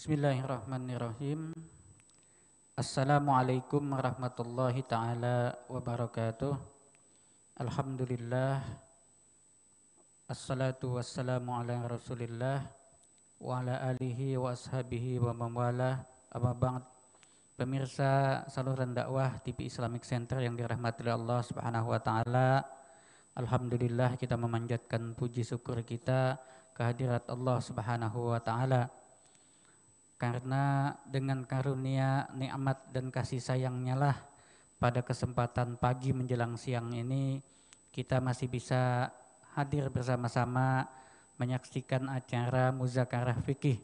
Bismillahirrahmanirrahim. Assalamualaikum warahmatullahi taala wabarakatuh. Alhamdulillah. Assalatu wassalamu ala Rasulillah wa ala alihi wa ashabihi wa mawala. Amma ba'd. Pemirsa saluran dakwah TV Islamic Center yang dirahmati Allah Subhanahu wa taala. Alhamdulillah, kita memanjatkan puji syukur kita kehadirat Allah Subhanahu wa taala. Karena dengan karunia, nikmat dan kasih sayangnya lah pada kesempatan pagi menjelang siang ini kita masih bisa hadir bersama-sama menyaksikan acara Muzakarah Fikih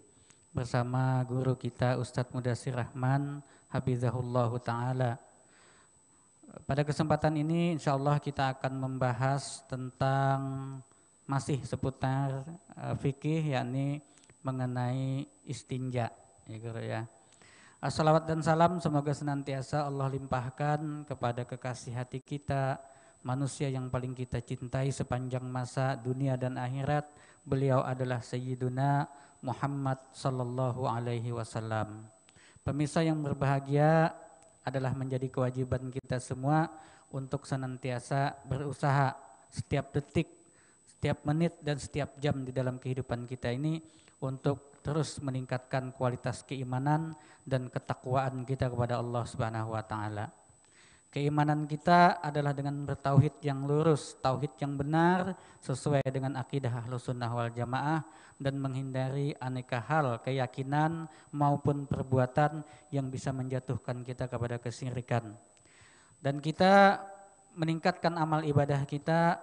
bersama guru kita Ustadz Mudassir Rahman Hafizahullahu Ta'ala. Pada kesempatan ini insyaallah kita akan membahas tentang masih seputar fikih, yakni mengenai istinja. Ya, guru ya. Assalawat dan salam semoga senantiasa Allah limpahkan kepada kekasih hati kita, manusia yang paling kita cintai sepanjang masa dunia dan akhirat. Beliau adalah Sayyiduna Muhammad sallallahu alaihi wasallam. Pemirsa yang berbahagia, adalah menjadi kewajiban kita semua untuk senantiasa berusaha setiap detik, setiap menit dan setiap jam di dalam kehidupan kita ini untuk terus meningkatkan kualitas keimanan dan ketakwaan kita kepada Allah Subhanahu wa taala. Keimanan kita adalah dengan bertauhid yang lurus, tauhid yang benar sesuai dengan akidah Ahlus Sunnah wal Jamaah dan menghindari aneka hal, keyakinan maupun perbuatan yang bisa menjatuhkan kita kepada kesyirikan. Dan kita meningkatkan amal ibadah kita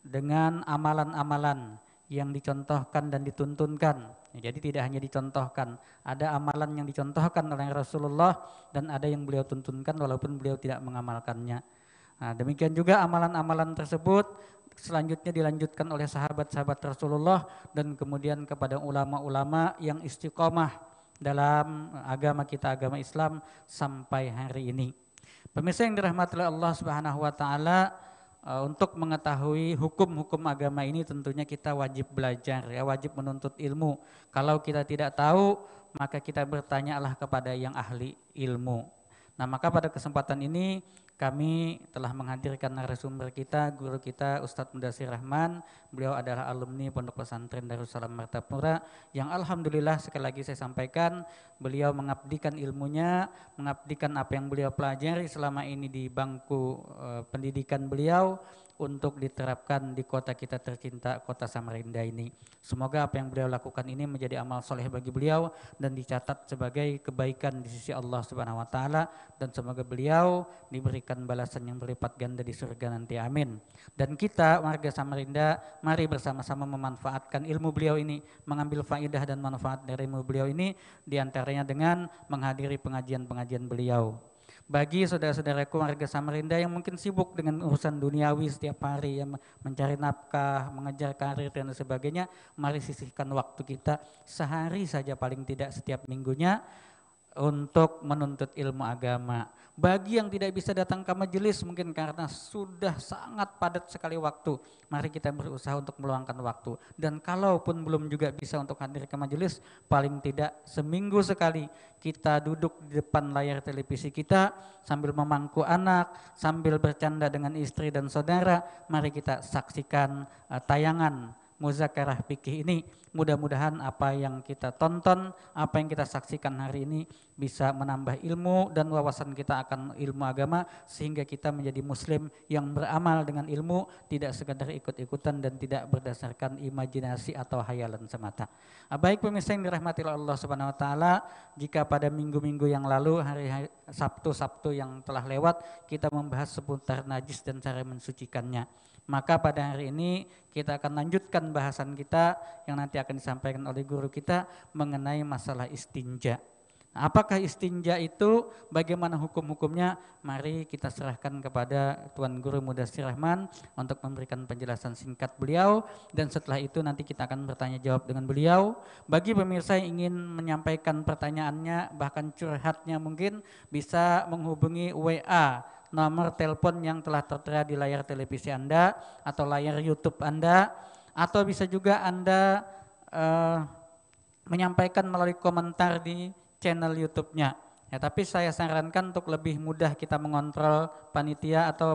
dengan amalan-amalan yang dicontohkan dan dituntunkan. Jadi tidak hanya dicontohkan, ada amalan yang dicontohkan oleh Rasulullah dan ada yang beliau tuntunkan walaupun beliau tidak mengamalkannya. Nah, demikian juga amalan-amalan tersebut selanjutnya dilanjutkan oleh sahabat-sahabat Rasulullah dan kemudian kepada ulama-ulama yang istiqomah dalam agama kita, agama Islam sampai hari ini. Pemirsa yang dirahmati oleh Allah Subhanahu wa taala, untuk mengetahui hukum-hukum agama ini tentunya kita wajib belajar, ya, wajib menuntut ilmu. Kalau kita tidak tahu, maka kita bertanyalah kepada yang ahli ilmu. Nah, maka pada kesempatan ini kami telah menghadirkan narasumber kita, guru kita Ustadz Mudassir Rahman. Beliau adalah alumni Pondok Pesantren Darussalam Martapura yang alhamdulillah sekali lagi saya sampaikan beliau mengabdikan ilmunya, mengabdikan apa yang beliau pelajari selama ini di bangku pendidikan beliau untuk diterapkan di kota kita tercinta, kota Samarinda ini. Semoga apa yang beliau lakukan ini menjadi amal soleh bagi beliau dan dicatat sebagai kebaikan di sisi Allah Subhanahu wa taala, dan semoga beliau diberikan balasan yang berlipat ganda di surga nanti, amin. Dan kita warga Samarinda, mari bersama-sama memanfaatkan ilmu beliau ini, mengambil faedah dan manfaat dari ilmu beliau ini, diantaranya dengan menghadiri pengajian-pengajian beliau. Bagi saudara-saudaraku warga Samarinda yang mungkin sibuk dengan urusan duniawi setiap hari, yang mencari nafkah, mengejar karir dan sebagainya, mari sisihkan waktu kita sehari saja paling tidak setiap minggunya untuk menuntut ilmu agama. Bagi yang tidak bisa datang ke majelis mungkin karena sudah sangat padat sekali waktu, mari kita berusaha untuk meluangkan waktu. Dan kalaupun belum juga bisa untuk hadir ke majelis, paling tidak seminggu sekali kita duduk di depan layar televisi kita sambil memangku anak, sambil bercanda dengan istri dan saudara, mari kita saksikan tayangan Muzakarah Fikih ini. Mudah-mudahan apa yang kita tonton, apa yang kita saksikan hari ini bisa menambah ilmu dan wawasan kita akan ilmu agama, sehingga kita menjadi muslim yang beramal dengan ilmu, tidak sekadar ikut-ikutan dan tidak berdasarkan imajinasi atau hayalan semata. Baik pemirsa yang dirahmati Allah Subhanahu wa taala, jika pada minggu-minggu yang lalu, hari Sabtu-Sabtu yang telah lewat, kita membahas seputar najis dan cara mensucikannya, maka pada hari ini kita akan lanjutkan bahasan kita yang nanti akan disampaikan oleh guru kita mengenai masalah istinja. Nah, apakah istinja itu? Bagaimana hukum-hukumnya? Mari kita serahkan kepada Tuan Guru Mudassir Rahman untuk memberikan penjelasan singkat beliau, dan setelah itu nanti kita akan bertanya jawab dengan beliau. Bagi pemirsa yang ingin menyampaikan pertanyaannya, bahkan curhatnya, mungkin bisa menghubungi WA nomor telepon yang telah tertera di layar televisi Anda atau layar YouTube Anda, atau bisa juga Anda menyampaikan melalui komentar di channel YouTube-nya. Ya, tapi saya sarankan untuk lebih mudah kita mengontrol panitia atau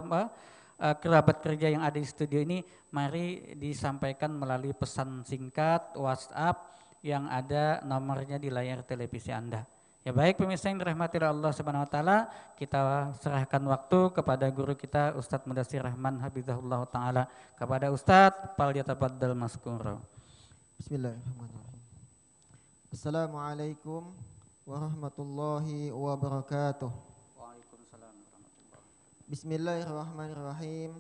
kerabat kerja yang ada di studio ini, mari disampaikan melalui pesan singkat WhatsApp yang ada nomornya di layar televisi Anda. Ya baik pemirsa yang dirahmati Allah Subhanahu wa taala, kita serahkan waktu kepada guru kita Ustadz Mudassir Rahman Hafizahullah taala. Kepada Ustadz, falyatafaddal maskura. Bismillahirrahmanirrahim. Assalamualaikum warahmatullahi wabarakatuh. Waalaikumsalam warahmatullahi wabarakatuh. Bismillahirrahmanirrahim.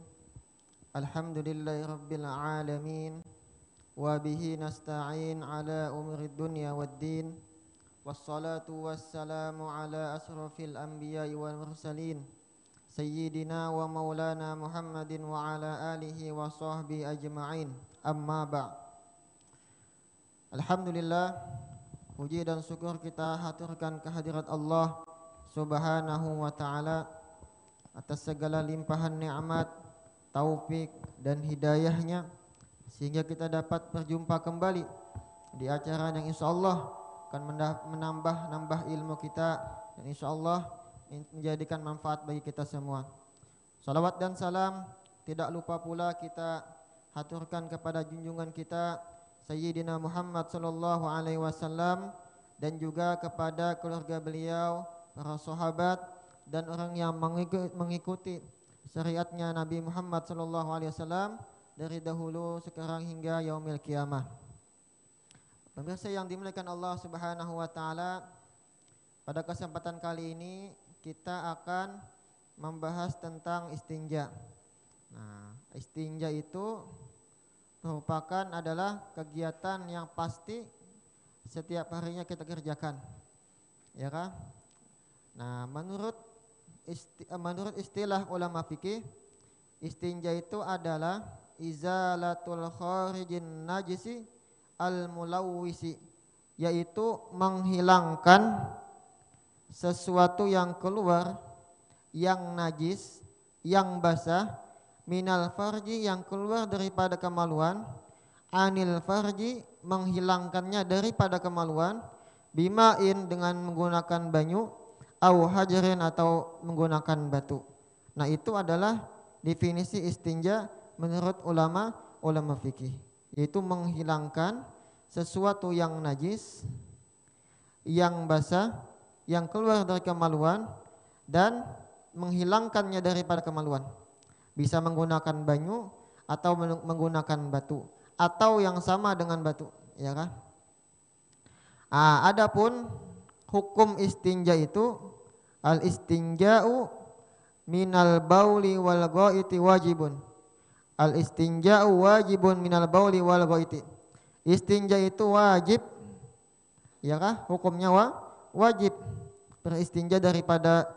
Alhamdulillahirabbil alamin. Wa bihi nasta'in ala umuri dunya waddin. Wassalatu wassalamu ala asrafil anbiya'i wal mursalin. Sayyidina wa maulana Muhammadin wa ala alihi wa sahbihi ajma'in. Amma ba'd. Alhamdulillah, puji dan syukur kita haturkan kehadirat Allah Subhanahu wa taala atas segala limpahan nikmat, taufik dan hidayahnya sehingga kita dapat berjumpa kembali di acara yang insyaallah akan menambah ilmu kita dan insyaallah menjadikan manfaat bagi kita semua. Salawat dan salam tidak lupa pula kita haturkan kepada junjungan kita Sayyidina Muhammad sallallahu alaihi wasallam dan juga kepada keluarga beliau, para sahabat dan orang yang mengikuti syariatnya Nabi Muhammad sallallahu alaihi wasallam dari dahulu sekarang hingga yaumil kiamah. Pemirsa yang dimuliakan Allah Subhanahu wa taala, pada kesempatan kali ini kita akan membahas tentang istinja. Nah, istinja itu merupakan adalah kegiatan yang pasti setiap harinya kita kerjakan, ya kan? Nah, menurut istilah ulama fikih, istinja itu adalah izalatul kharijin najisi al-mulawwisi, yaitu menghilangkan sesuatu yang keluar yang najis, yang basah, minal farji yang keluar daripada kemaluan, anil farji menghilangkannya daripada kemaluan, bimain dengan menggunakan banyu, au hajarin atau menggunakan batu. Nah, itu adalah definisi istinja menurut ulama fikih, yaitu menghilangkan sesuatu yang najis, yang basah, yang keluar dari kemaluan dan menghilangkannya daripada kemaluan. Bisa menggunakan banyu atau menggunakan batu atau yang sama dengan batu, ya kan? Adapun hukum istinja itu al istinja'u minal bauli wal ghaiti wajibun. Al istinja'u wajibun minal bauli wal ghaiti. Istinja itu wajib, ya kah? Hukumnya wajib beristinja daripada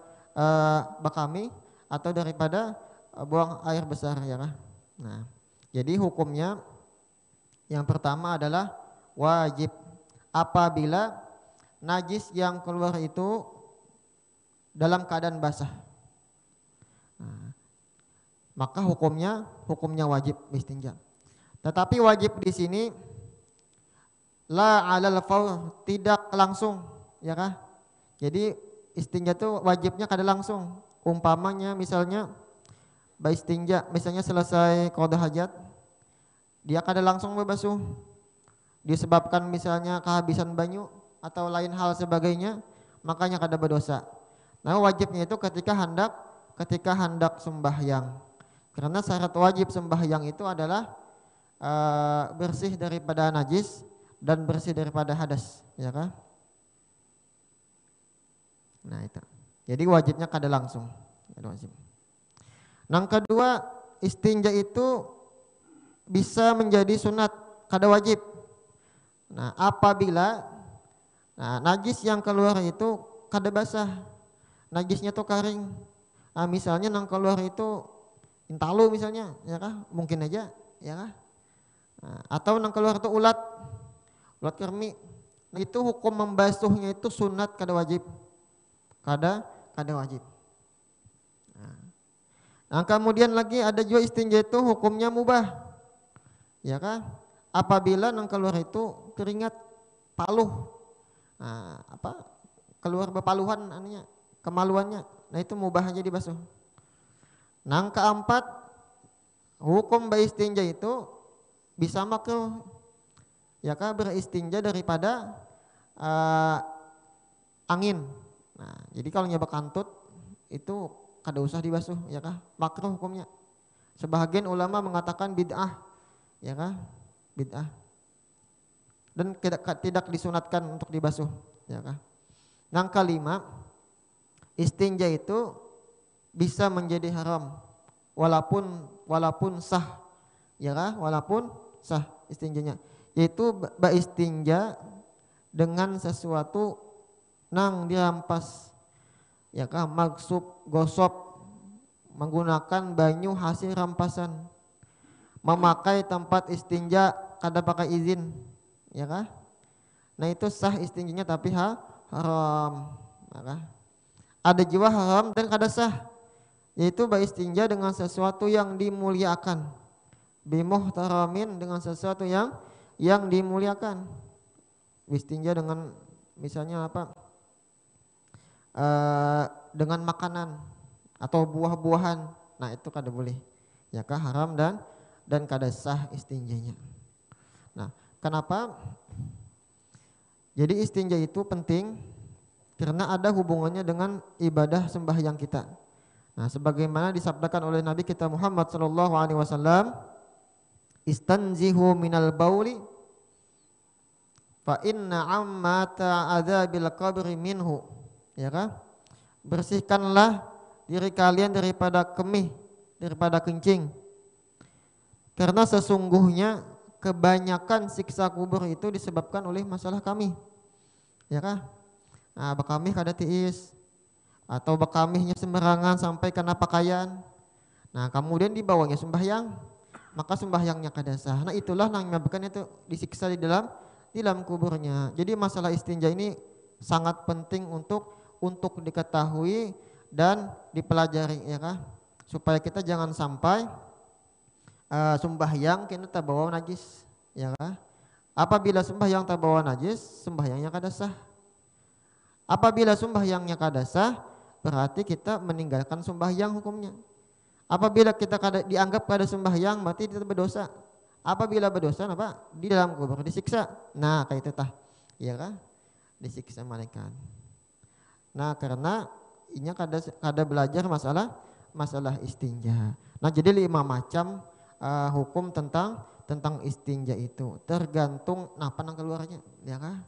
bakami atau daripada buang air besar, ya kah? Nah, jadi hukumnya yang pertama adalah wajib apabila najis yang keluar itu dalam keadaan basah. Nah, maka hukumnya wajib istinja. Tetapi wajib di sini la alal faur, tidak langsung, ya kah? Jadi istinja itu wajibnya kada langsung. Umpamanya misalnya istinja, misalnya selesai qada hajat, dia kada langsung berbasuh. Disebabkan misalnya kehabisan banyu atau lain hal sebagainya, makanya kada berdosa. Nah, wajibnya itu ketika hendak sembahyang. Karena syarat wajib sembahyang itu adalah bersih daripada najis dan bersih daripada hadas, ya kan? Nah, itu. Jadi wajibnya kada langsung, kada wajib. Yang kedua, istinja itu bisa menjadi sunat, kada wajib. Nah, apabila najis yang keluar itu kada basah, najisnya tuh kering. Nah, misalnya yang keluar itu intalu misalnya, ya kah? Mungkin aja, ya kah? Nah, atau yang keluar itu ulat kermi. Nah, itu hukum membasuhnya itu sunat, kada wajib. Kada wajib. Nah, kemudian lagi ada juga istinja itu hukumnya mubah, ya kan? Apabila yang keluar itu keringat, paluh. Nah, keluar bepaluhan anunya, kemaluannya. Nah, itu mubah aja dibasuh. Nah, yang keempat, hukum beristinja itu bisa makruh. Ya kah, beristinja daripada angin. Nah, jadi kalau nyoba kantut itu kada usah dibasuh, ya kah? Makruh hukumnya. Sebahagian ulama mengatakan bid'ah, ya kah? Bid'ah. Dan tidak disunatkan untuk dibasuh, ya kah? Yang kelima, istinja itu bisa menjadi haram walaupun sah, ya kah? Walaupun sah istinjanya, yaitu beristinja dengan sesuatu nang dirampas, ya kah? Maksud gosok menggunakan banyu hasil rampasan, memakai tempat istinja kada pakai izin, ya kah? Nah, itu sah istinjanya tapi haram, ya kah? Ada juga haram dan kada sah, yaitu beristinja dengan sesuatu yang dimuliakan, bimuhtaramin, dengan sesuatu yang dimuliakan. Istinja dengan misalnya dengan makanan atau buah-buahan, nah itu kada boleh, ya kah? Haram dan kada sah istinjanya. Nah, kenapa? Jadi istinja itu penting karena ada hubungannya dengan ibadah sembahyang kita. Nah, sebagaimana disabdakan oleh Nabi kita Muhammad sallallahu alaihi wasallam, istanzihu minal bauli fa inna ammata adzabil qabri minhu, ya kah? Bersihkanlah diri kalian daripada kemih, daripada kencing, karena sesungguhnya kebanyakan siksa kubur itu disebabkan oleh masalah kami, ya kah? Nah, bekamih kada tiis atau bekamihnya sembarangan sampai kena pakaian. Nah, kemudian dibawanya sembahyang, maka sembahyangnya kada sah. Nah, itulah yang menyebabkan itu disiksa di dalam kuburnya. Jadi masalah istinja ini sangat penting untuk diketahui dan dipelajari, ya kah? Supaya kita jangan sampai sembahyang kita terbawa najis, ya kah? Apabila sembahyang terbawa najis, sembahyangnya kada sah. Apabila sembahyangnya kada sah, berarti kita meninggalkan sembahyang hukumnya. Apabila kita dianggap kada sembahyang, berarti kita berdosa. Apabila berdosa, di dalam kubur disiksa. Nah, kayak itu tah, ya kah? Disiksa malaikat. Nah, karena ini kada belajar masalah istinja. Nah, jadi 5 macam hukum tentang istinja itu tergantung napa nang keluarnya, ya kah?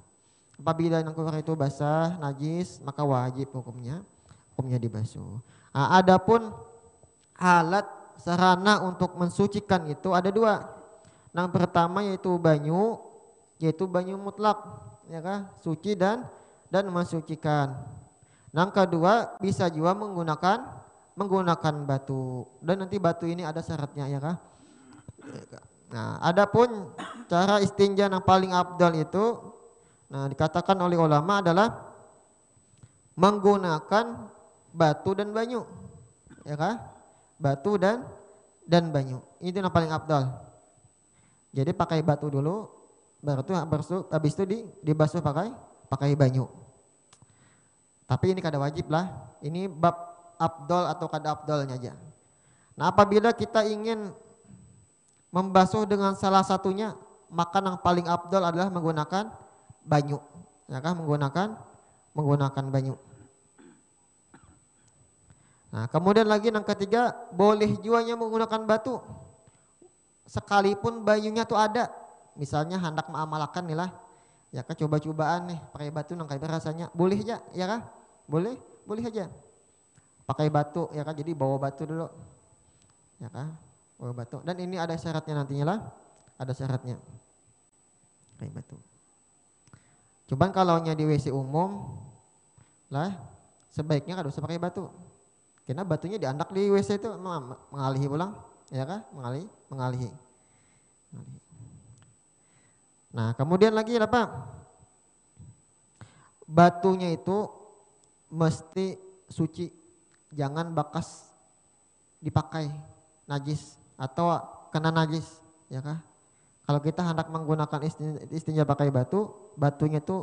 Apabila nang keluar itu basah, najis, maka wajib hukumnya dibasuh. Nah, adapun alat sarana untuk mensucikan itu ada 2. Yang pertama yaitu banyu mutlak, ya kah? Suci dan mensucikan. Yang kedua bisa juga menggunakan batu, dan nanti batu ini ada syaratnya, ya kah? Nah, adapun cara istinja yang paling afdal itu, nah, dikatakan oleh ulama adalah menggunakan batu dan banyu, ya kah? Batu dan banyu itu yang paling afdal. Jadi pakai batu dulu, baru tuh habis itu dibasuh pakai banyu. Tapi ini kada wajib lah, ini bab afdal atau kada afdalnya aja. Nah, apabila kita ingin membasuh dengan salah satunya, maka yang paling afdal adalah menggunakan banyu, ya kah? Menggunakan banyu. Nah, kemudian lagi yang ketiga, boleh juanya menggunakan batu sekalipun banyunya tuh ada. Misalnya hendak mengamalkan nih lah, ya kah, coba-cobaan nih pakai batu nang kayak rasanya, boleh aja, ya kah? Boleh aja pakai batu, ya kah? Jadi bawa batu dulu, ya kah? Bawa batu, dan ini ada syaratnya nantinya lah, ada syaratnya pakai batu. Cuman kalau nya di WC umum lah, sebaiknya kada usah pakai batu. Karena batunya diandak di WC itu mengalihi pulang, ya kah? Mengalihi. Nah, kemudian lagi apa? Batunya itu mesti suci, jangan bekas dipakai najis atau kena najis, ya kah? Kalau kita hendak menggunakan istinja pakai batu, batunya itu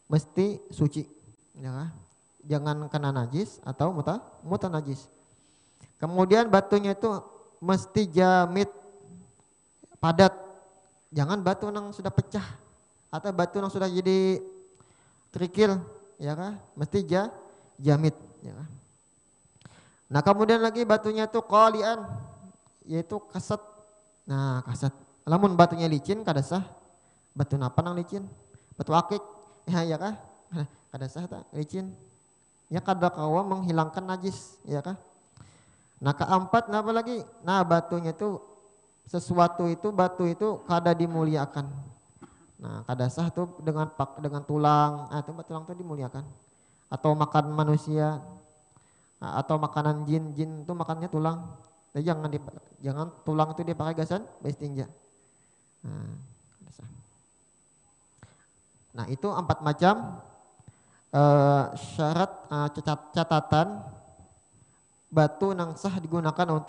mesti suci, ya kan? Jangan kena najis atau muta najis. Kemudian batunya itu mesti jamit, padat. Jangan batu yang sudah pecah atau batu yang sudah jadi kerikil, ya kan? Mesti jamit, ya kan? Nah, kemudian lagi batunya itu qalian, yaitu kaset. Nah, kaset. Lamun batunya licin kada sah. Batu napa nang licin? Batu akik. Ya kan? Kada sah tak licin. Ya kada kawa menghilangkan najis, ya kan? Nah, keempat napa lagi? Nah, batunya itu sesuatu itu batu itu kada dimuliakan. Nah, kada sah tuh dengan tulang, itu tulang itu dimuliakan. Atau makan manusia. Nah, atau makanan jin itu makannya tulang. Jadi jangan tulang itu dipakai gasan beristinja. Nah, itu 4 macam syarat catatan batu nang sah digunakan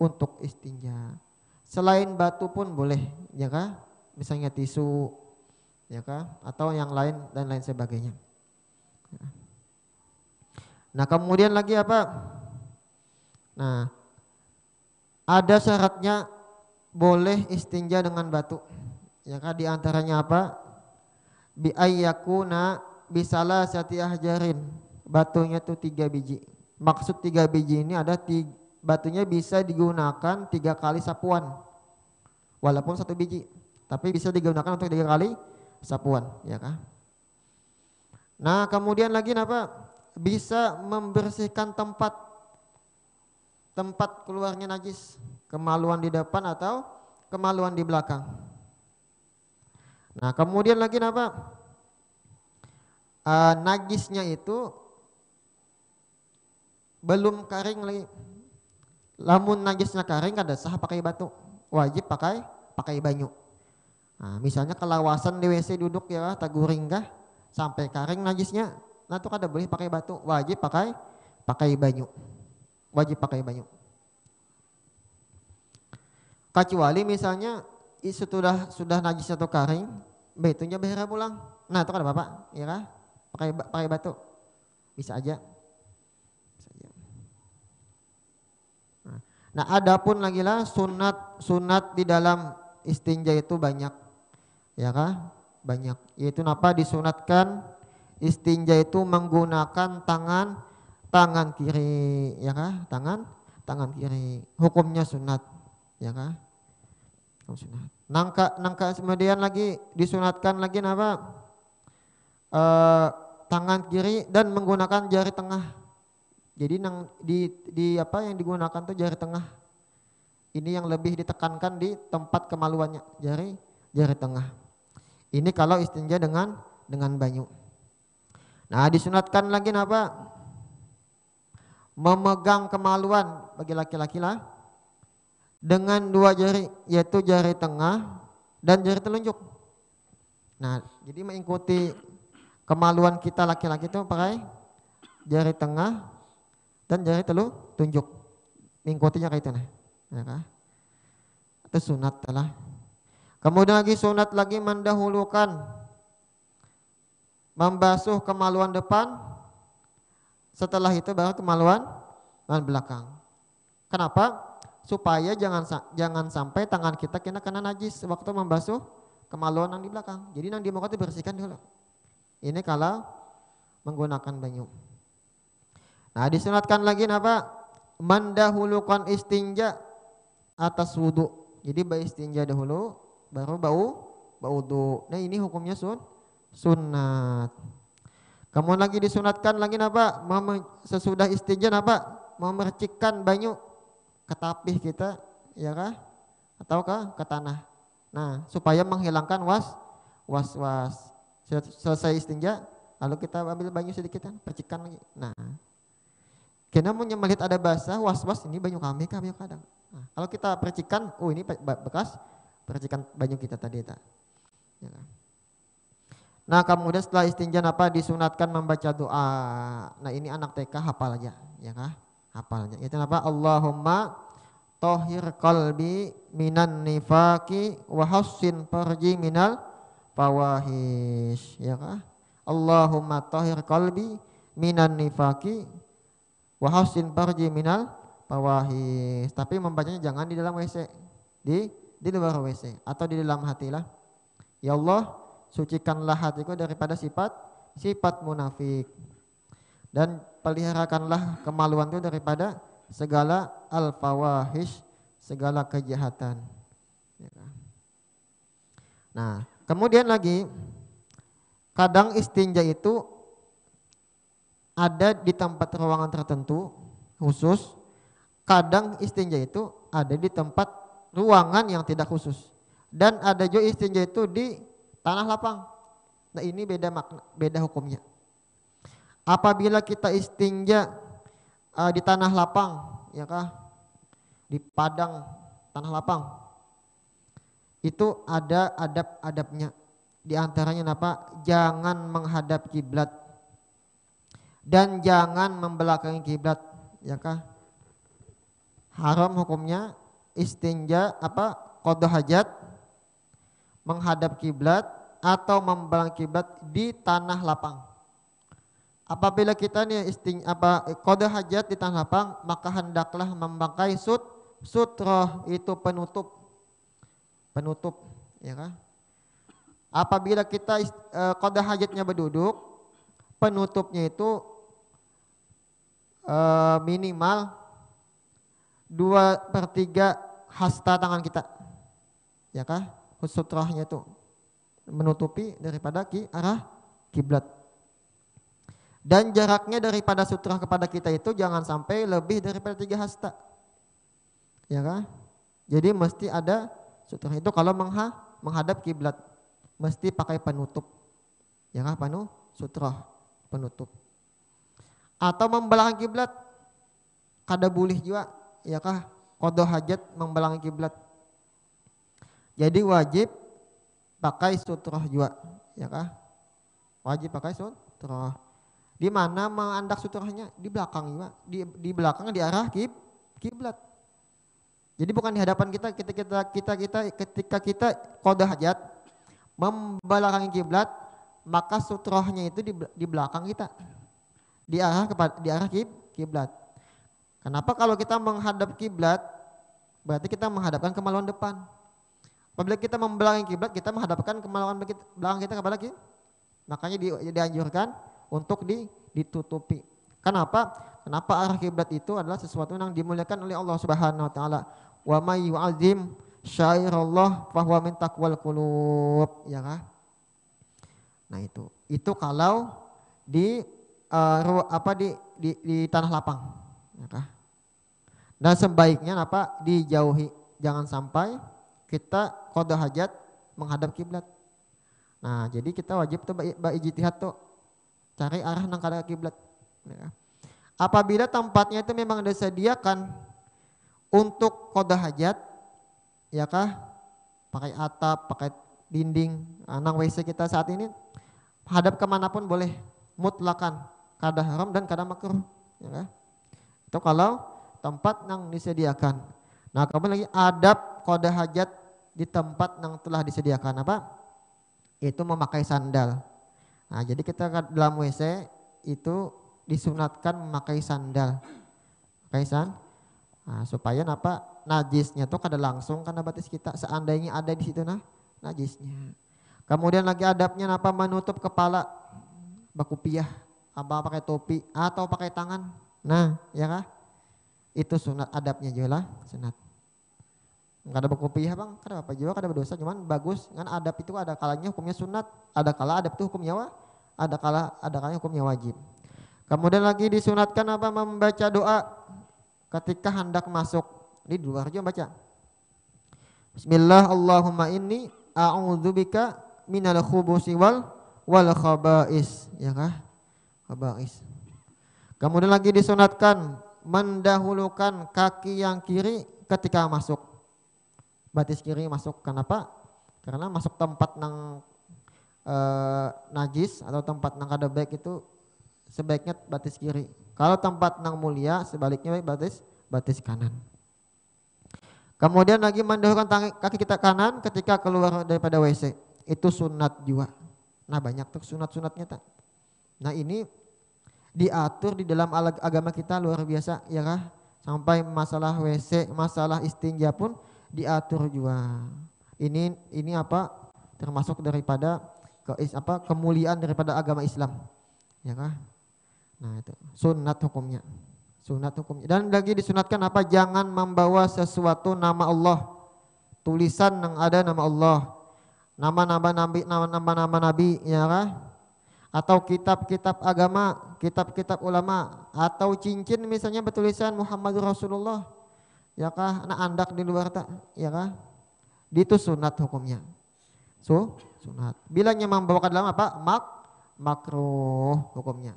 untuk istinja. Selain batu pun boleh, ya kan? Misalnya tisu, ya kan? Atau yang lain dan lain sebagainya. Nah, kemudian lagi apa? Nah, ada syaratnya boleh istinja dengan batu. Ya kan, di antaranya apa? Bi ayyakuna bisalah sati ahjarin. Batunya itu 3 biji. Maksud 3 biji ini ada batunya bisa digunakan 3 kali sapuan. Walaupun 1 biji, tapi bisa digunakan untuk 3 kali sapuan, ya kan? Nah, kemudian lagi apa? Bisa membersihkan tempat keluarnya najis, kemaluan di depan atau kemaluan di belakang. Nah, kemudian lagi apa? Najisnya itu belum kering lagi. Lamun najisnya kering kada sah pakai batu, wajib pakai banyu. Nah, misalnya kelawasan di WC duduk ya taguring kah sampai kering najisnya, nah itu kada boleh pakai batu, wajib pakai banyu. Wajib pakai banyu. Kecuali misalnya sudah najis atau kering, batunya behera pulang. Nah, itu kada apa-apa, ya kan? Pakai batu. Bisa aja. Nah, adapun lagi lah sunat di dalam istinja itu banyak. Ya kan? Banyak. Yaitu apa? Disunatkan istinja itu menggunakan tangan kiri, ya kan? Tangan kiri. Hukumnya sunat, ya kan? Sunat. Nangka kemudian lagi disunatkan lagi apa? Tangan kiri dan menggunakan jari tengah. Jadi di apa yang digunakan tuh jari tengah. Ini yang lebih ditekankan di tempat kemaluannya, jari tengah. Ini kalau istinja dengan banyu. Nah, disunatkan lagi apa? Memegang kemaluan bagi laki-laki lah dengan 2 jari, yaitu jari tengah dan jari telunjuk. Nah, jadi mengikuti kemaluan kita laki-laki itu pakai jari tengah dan jari telunjuk. Mengikutinya kayak itu nah. Ya kan? Itu sunat lah. Kemudian lagi sunat lagi mendahulukan membasuh kemaluan depan, setelah itu baru kemaluan belakang. Kenapa? Supaya jangan sampai tangan kita kena najis waktu membasuh kemaluan yang di belakang. Jadi yang di muka itu bersihkan dulu. Ini kalau menggunakan banyu. Nah, disunatkan lagi apa? Mendahulukan istinja atas wudu. Jadi istinja dahulu, baru bau wudu. Nah, ini hukumnya sunat. Kemudian lagi disunatkan lagi apa? Sesudah istinja apa? Memercikkan banyu ke tapih kita, ya kah? Atau ke tanah. Nah, supaya menghilangkan was. Selesai istinja, lalu kita ambil banyu sedikit, percikan lagi. Nah, kena mau melihat ada basah, was ini banyu kami kah banyu kadang. Nah, kalau kita percikan, ini bekas percikan banyu kita tadi tak. Ya kan? Nah, kemudian setelah istinja apa? Disunatkan membaca doa. Nah, ini anak TK hafal aja, ya kah? Hafal aja. Itu apa? Allahumma tahhir qalbi minan nifaqi wa hassin farji minal fawahish, ya kah? Allahumma tahhir qalbi minan nifaqi wa hassin farji minal fawahish. Tapi membacanya jangan di dalam WC, di luar WC atau di dalam hati lah. Ya Allah, sucikanlah hatiku daripada sifat munafik, dan peliharakanlah kemaluanku daripada segala al-fawahish, segala kejahatan. Nah, kemudian lagi kadang istinja itu ada di tempat ruangan tertentu khusus, kadang istinja itu ada di tempat ruangan yang tidak khusus, dan ada juga istinja itu di tanah lapang. Nah, ini beda hukumnya. Apabila kita istinja di tanah lapang, ya kah? Di padang tanah lapang, itu ada adab-adabnya. Di antaranya apa? Jangan menghadap kiblat dan jangan membelakangi kiblat, ya kah? Haram hukumnya istinja qada hajat menghadap kiblat atau membelakangi kiblat di tanah lapang. Apabila kita nih qada hajat di tanah lapang, maka hendaklah memakai sutroh, itu penutup, ya kan? Apabila kita qada hajatnya berduduk, penutupnya itu minimal 2/3 hasta tangan kita, ya kan? Sutrohnya itu menutupi daripada arah kiblat. Dan jaraknya daripada sutra kepada kita itu jangan sampai lebih daripada 3 hasta, ya kan? Jadi mesti ada sutra itu kalau menghadap kiblat, mesti pakai penutup, ya kan? Sutra penutup. Atau membelakangi kiblat, kada boleh juga, ya kah? Qada hajat membelakangi kiblat. Jadi wajib pakai sutra juga, ya kah? Wajib pakai sutra. Di mana mengandak sutrahnya? Di belakang juga. Di belakang di arah kiblat. Jadi bukan di hadapan kita ketika kita qada hajat membelakangi kiblat, maka sutrahnya itu di belakang kita. Di arah kiblat. Kenapa? Kalau kita menghadap kiblat berarti kita menghadapkan kemaluan depan. Apabila kita membelakangi kiblat, kita menghadapkan kemaluan belakang kita kepada kiblat. Makanya dianjurkan untuk ditutupi. Kenapa? Kenapa arah kiblat itu adalah sesuatu yang dimuliakan oleh Allah Subhanahu wa taala. Wa may yu'azzim syairallah fa huwa min taqwal qulub, ya kan? Nah, itu kalau di tanah lapang, ya kan? Dan sebaiknya dijauhi, jangan sampai kita qada hajat menghadap kiblat. Nah, jadi kita wajib tuh ijtihad tuh cari arah nang kada kiblat. Ya. Apabila tempatnya itu memang disediakan untuk qada hajat, ya kah? Pakai atap, pakai dinding, nang WC kita saat ini hadap kemanapun boleh, mutlakan, kada haram dan kada makruh, ya kah? Itu kalau tempat nang disediakan. Nah, kemudian lagi adab qada hajat di tempat yang telah disediakan itu memakai sandal. Nah, jadi kita dalam WC itu disunatkan memakai sandal. Nah, supaya najisnya tuh kada langsung karena batis kita, seandainya ada di situ najisnya. Kemudian lagi adabnya menutup kepala, bakupiah, pakai topi atau pakai tangan. Nah, ya kah? Itu sunat, adabnya juga lah, sunat. Enggak ada bakupiah bang, kada apa juga, kada berdosa, cuman bagus kan adab itu ada kalanya hukumnya sunat, ada kala adab itu hukumnya ada kalanya hukumnya wajib. Kemudian lagi disunatkan membaca doa ketika hendak masuk. Di luar aja baca. Bismillah Allahumma inni a'udzubika minal khubusi wal khaba'is, ya kah? Khaba'is. Kemudian lagi disunatkan mendahulukan kaki yang kiri ketika masuk. Batis kiri masuk, kenapa? Karena masuk tempat nang najis atau tempat nang kada baik itu sebaiknya batis kiri. Kalau tempat nang mulia sebaliknya batis kanan. Kemudian lagi mendahulukan kaki kita kanan ketika keluar daripada WC. Itu sunat juga. Nah banyak tuh sunat-sunatnya tak. Nah ini diatur di dalam agama kita luar biasa ya kah? Sampai masalah WC, masalah istinja pun diatur juga. Ini apa? Termasuk daripada kemuliaan daripada agama Islam. Ya kah? Nah itu sunat hukumnya. Sunat hukumnya. Dan lagi disunatkan apa? Jangan membawa sesuatu nama Allah. Tulisan yang ada nama Allah. Nama-nama nabi, ya kah? Atau kitab-kitab agama, kitab-kitab ulama, atau cincin misalnya bertulisan Muhammadur Rasulullah. Ya kah? Nah andak di luar tak, ya kah? Itu sunat hukumnya. Sunat. Bilanya membawa ke dalam apa? Makruh hukumnya.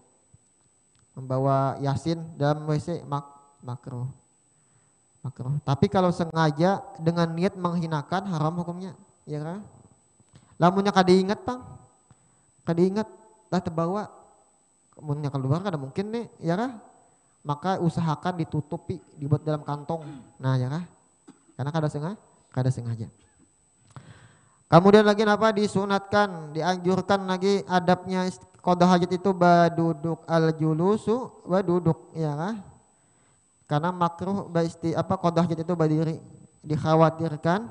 Membawa yasin dalam WC makruh. Tapi kalau sengaja dengan niat menghinakan haram hukumnya, ya kan? Lamunnya kada ingat Bang. Kada ingat lah terbawa. Kemudian keluar kada mungkin nih, ya kan? Maka usahakan ditutupi, dibuat dalam kantong. Nah, ya kan? Karena kada sengaja. Kemudian lagi apa? Disunatkan, dianjurkan lagi adabnya qada hajat itu baduduk al-julusu baduduk, ya kan? Karena makruh qada hajat itu berdiri. Dikhawatirkan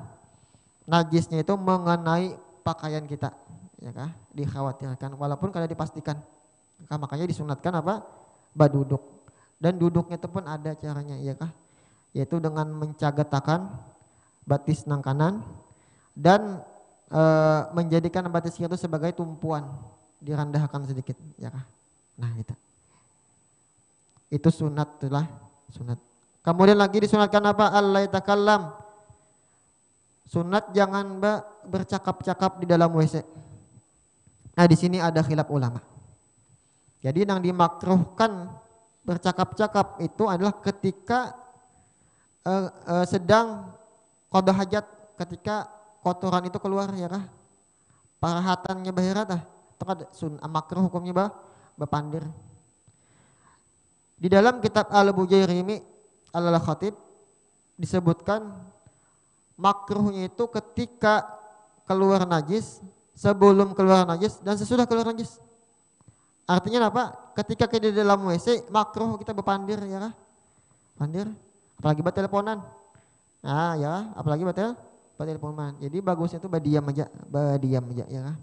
najisnya itu mengenai pakaian kita, ya kan? Dikhawatirkan walaupun kada dipastikan. Makanya disunatkan apa? Baduduk. Dan duduknya itu pun ada caranya, ya kan? Yaitu dengan mencagatakan batis nang kanan dan menjadikan batis itu sebagai tumpuan, direndahkan sedikit, ya kan? Nah itu sunat itulah sunat. Kemudian lagi disunatkan apa? Allah takallam. Sunat jangan bercakap-cakap di dalam WC. Nah di sini ada khilaf ulama. Jadi yang dimakruhkan bercakap-cakap itu adalah ketika sedang qada hajat, ketika kotoran itu keluar, ya kah? Parahatannya bahirat makruh hukumnya bapandir. Di dalam kitab Al-Bujairimi Al-Khatib disebutkan makruhnya itu ketika keluar najis, sebelum keluar najis dan sesudah keluar najis. Artinya apa? Ketika kita di dalam WC makruh kita berpandir, ya kah? Pandir, apalagi buat teleponan. Nah ya, apalagi buat teleponan. Jadi bagusnya itu badiam aja, ya kah?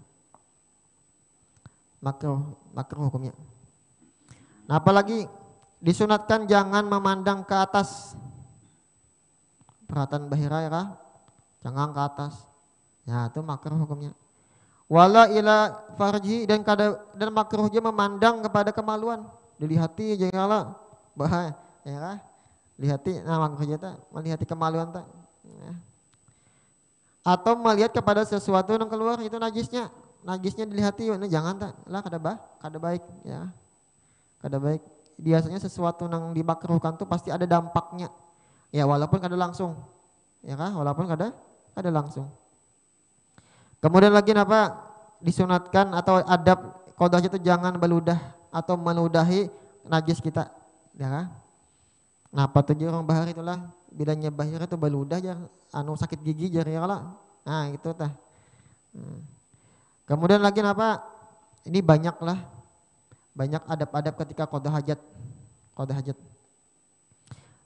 Makruh hukumnya. Nah apalagi disunatkan jangan memandang ke atas. Perhatian bahira, ya kah? Jangan ke atas. Ya itu makruh hukumnya. Wala ila farji dan makruh juga memandang kepada kemaluan. Dilihati janganlah bahaya, ya kah? Lihati makruh kita melihati kemaluan tak. Ya. Atau melihat kepada sesuatu yang keluar itu najisnya dilihati, jangan tak lah kada baik, ya. Kada baik. Biasanya sesuatu yang dimakruhkan tuh pasti ada dampaknya. Ya walaupun kada langsung. Ya kah? Walaupun kada langsung. Kemudian lagi apa? Disunatkan atau adab qada itu jangan beludah atau meludahi najis kita, ya kah? Nah, apa tujuh orang bahar itulah bilanya bahir itu beludah jangan sakit gigi jari lah. Nah, itu tah. Kemudian lagi apa? Ini banyak adab-adab ketika qada hajat.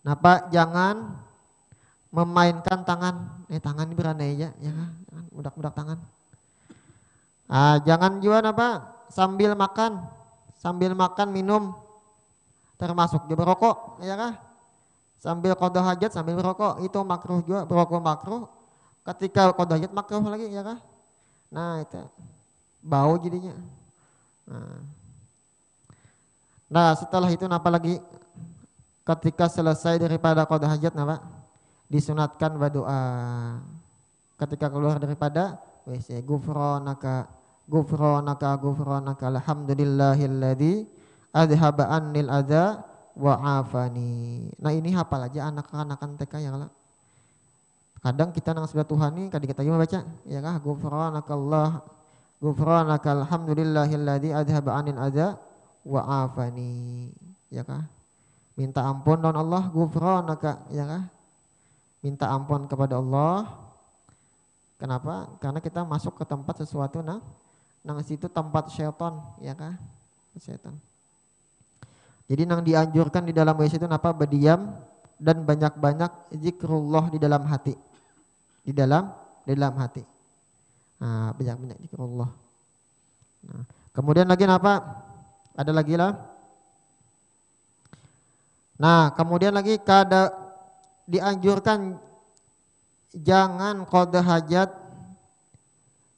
Napa jangan memainkan tangan. Tangan ini berandai aja, ya kan? Budak-budak tangan. Jangan juga sambil makan minum, termasuk juga berokok, ya kan? Sambil qada hajat sambil berokok itu makruh juga, berokok makruh. Ketika qada hajat makruh lagi, ya kan? Nah itu bau jadinya. Nah setelah itu apa lagi? Ketika selesai daripada qada hajat disunatkan berdoa. Ketika keluar daripada WC, gufranaka alhamdulillahilladzi adhaba annil adza wa afani. Nah ini hafal aja anak-anakan TK, ya lah. Kadang kita nang sudah Tuhan nih kadang kita juga baca, ya kah? Gufranaka alhamdulillahilladzi adhaba annil adza wa afani, ya kah? Minta ampun don Allah, gufranaka, ya kah? minta ampun kepada Allah. Kenapa? Karena kita masuk ke tempat sesuatu nang situ tempat syaitan, ya kan? Syaitan. Jadi nang dianjurkan di dalam WC itu apa? Berdiam dan banyak-banyak zikrullah di dalam hati. Di dalam hati. Nah, banyak-banyak zikrullah. Nah, kemudian lagi apa? Ada lagi lah. Nah, kemudian lagi dianjurkan jangan qada hajat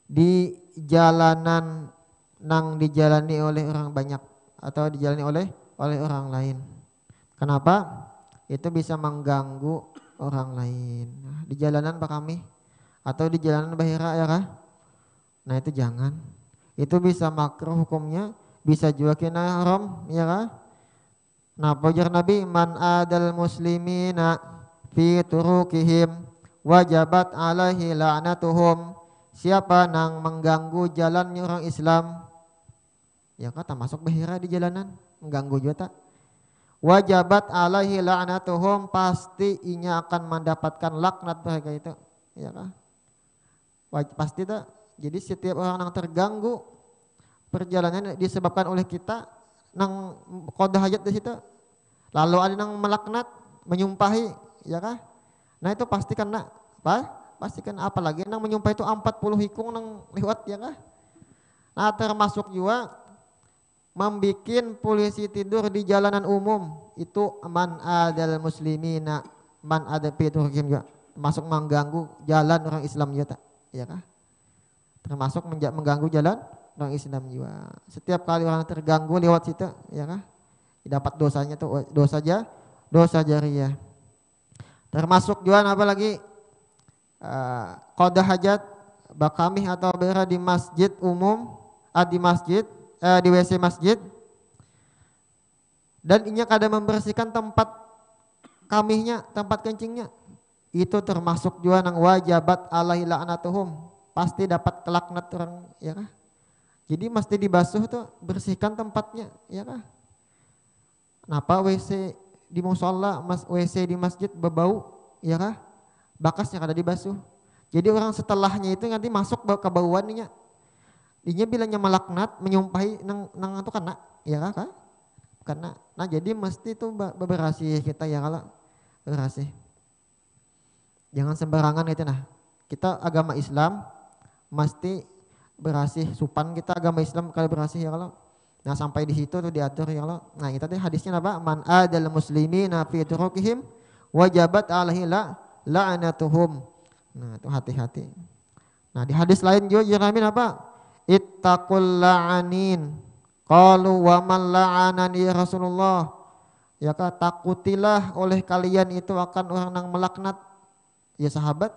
di jalanan nang dijalani oleh orang banyak atau dijalani oleh orang lain. Kenapa? Itu bisa mengganggu orang lain. Nah, di jalanan Pak kami atau di jalanan bahira ya kah? Nah, itu jangan. Itu bisa makruh hukumnya, bisa juga kena haram ya kah? Nah, pujar Nabi man adal muslimina fi turukihim wajabat alaihi la'natuhum. Siapa nang mengganggu jalannya orang Islam, ya kata masuk bahira di jalanan, mengganggu juga tak. Wajabat alaihi la'natuhum, pasti inya akan mendapatkan laknat mereka itu, ya kah? Pasti tak. Jadi setiap orang yang terganggu perjalanannya disebabkan oleh kita nang qada hajat di situ, lalu ada nang melaknat, menyumpahi, ya kah? Nah itu pasti kena, pasti kena. Apalagi nang menyumpahi itu 40 hikung nang lewat, ya kah? Nah termasuk juga membikin polisi tidur di jalanan umum, itu man adal muslimina, man ada fiturhim juga, masuk mengganggu jalan orang Islam juga, ya kah? Termasuk mengganggu jalan orang Islam juga. Setiap kali orang terganggu lewat situ, ya kah? Dapat dosanya tuh dosa jariyah. Termasuk juga apa lagi? Qada hajat bakamih atau bera di masjid umum, di masjid, di WC masjid. Dan inya kada membersihkan tempat kamihnya, tempat kencingnya. Itu termasuk juga nang wajabat alaihi la'natuhum. Pasti dapat kelaknat orang, ya kah? Jadi mesti dibasuh tuh, bersihkan tempatnya, ya kah? Kenapa WC di musola, WC di masjid berbau, ya kah? Bakasnya kada dibasuh. Jadi orang setelahnya itu nanti masuk ke bauannya. Inya bilangnya melaknat, menyumpahi nang itu kena, ya kah? Karena nah jadi mesti itu beberasih kita, ya kalau berasih. Jangan sembarangan itu nah. Kita agama Islam mesti berasih, supan kita agama Islam kalau berasih, ya kalau. Nah sampai di situ tuh diatur, ya kalau. Nah kita tadi hadisnya apa? Man adal muslimina fi turukihim wajabat alaihi la'natuhum. Nah itu hati-hati. Nah di hadis lain juga jeramin apa? Ittaqul la'anin. Qalu wa man la'anani ya Rasulullah. Ya kah, takutilah oleh kalian itu akan orang yang melaknat. Ya sahabat,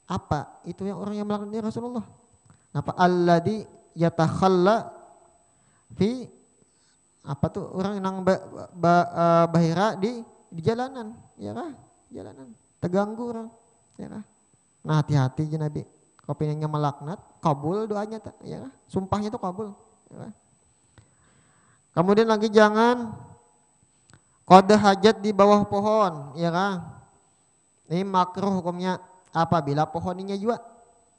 apa itu yang orang yang melaknat ya Rasulullah? Apa? Alladzi yatakhalla fi, apa tuh orang yang bahira di jalanan, ya kah? Jalanan terganggu orang, ya kah? Nah hati-hati je Nabi. Kau pengennya melaknat, kabul doanya, ya kah? Sumpahnya itu kabul, ya kah? Kemudian lagi jangan qada hajat di bawah pohon, ya kah? Ini makruh hukumnya apabila pohoninya juga,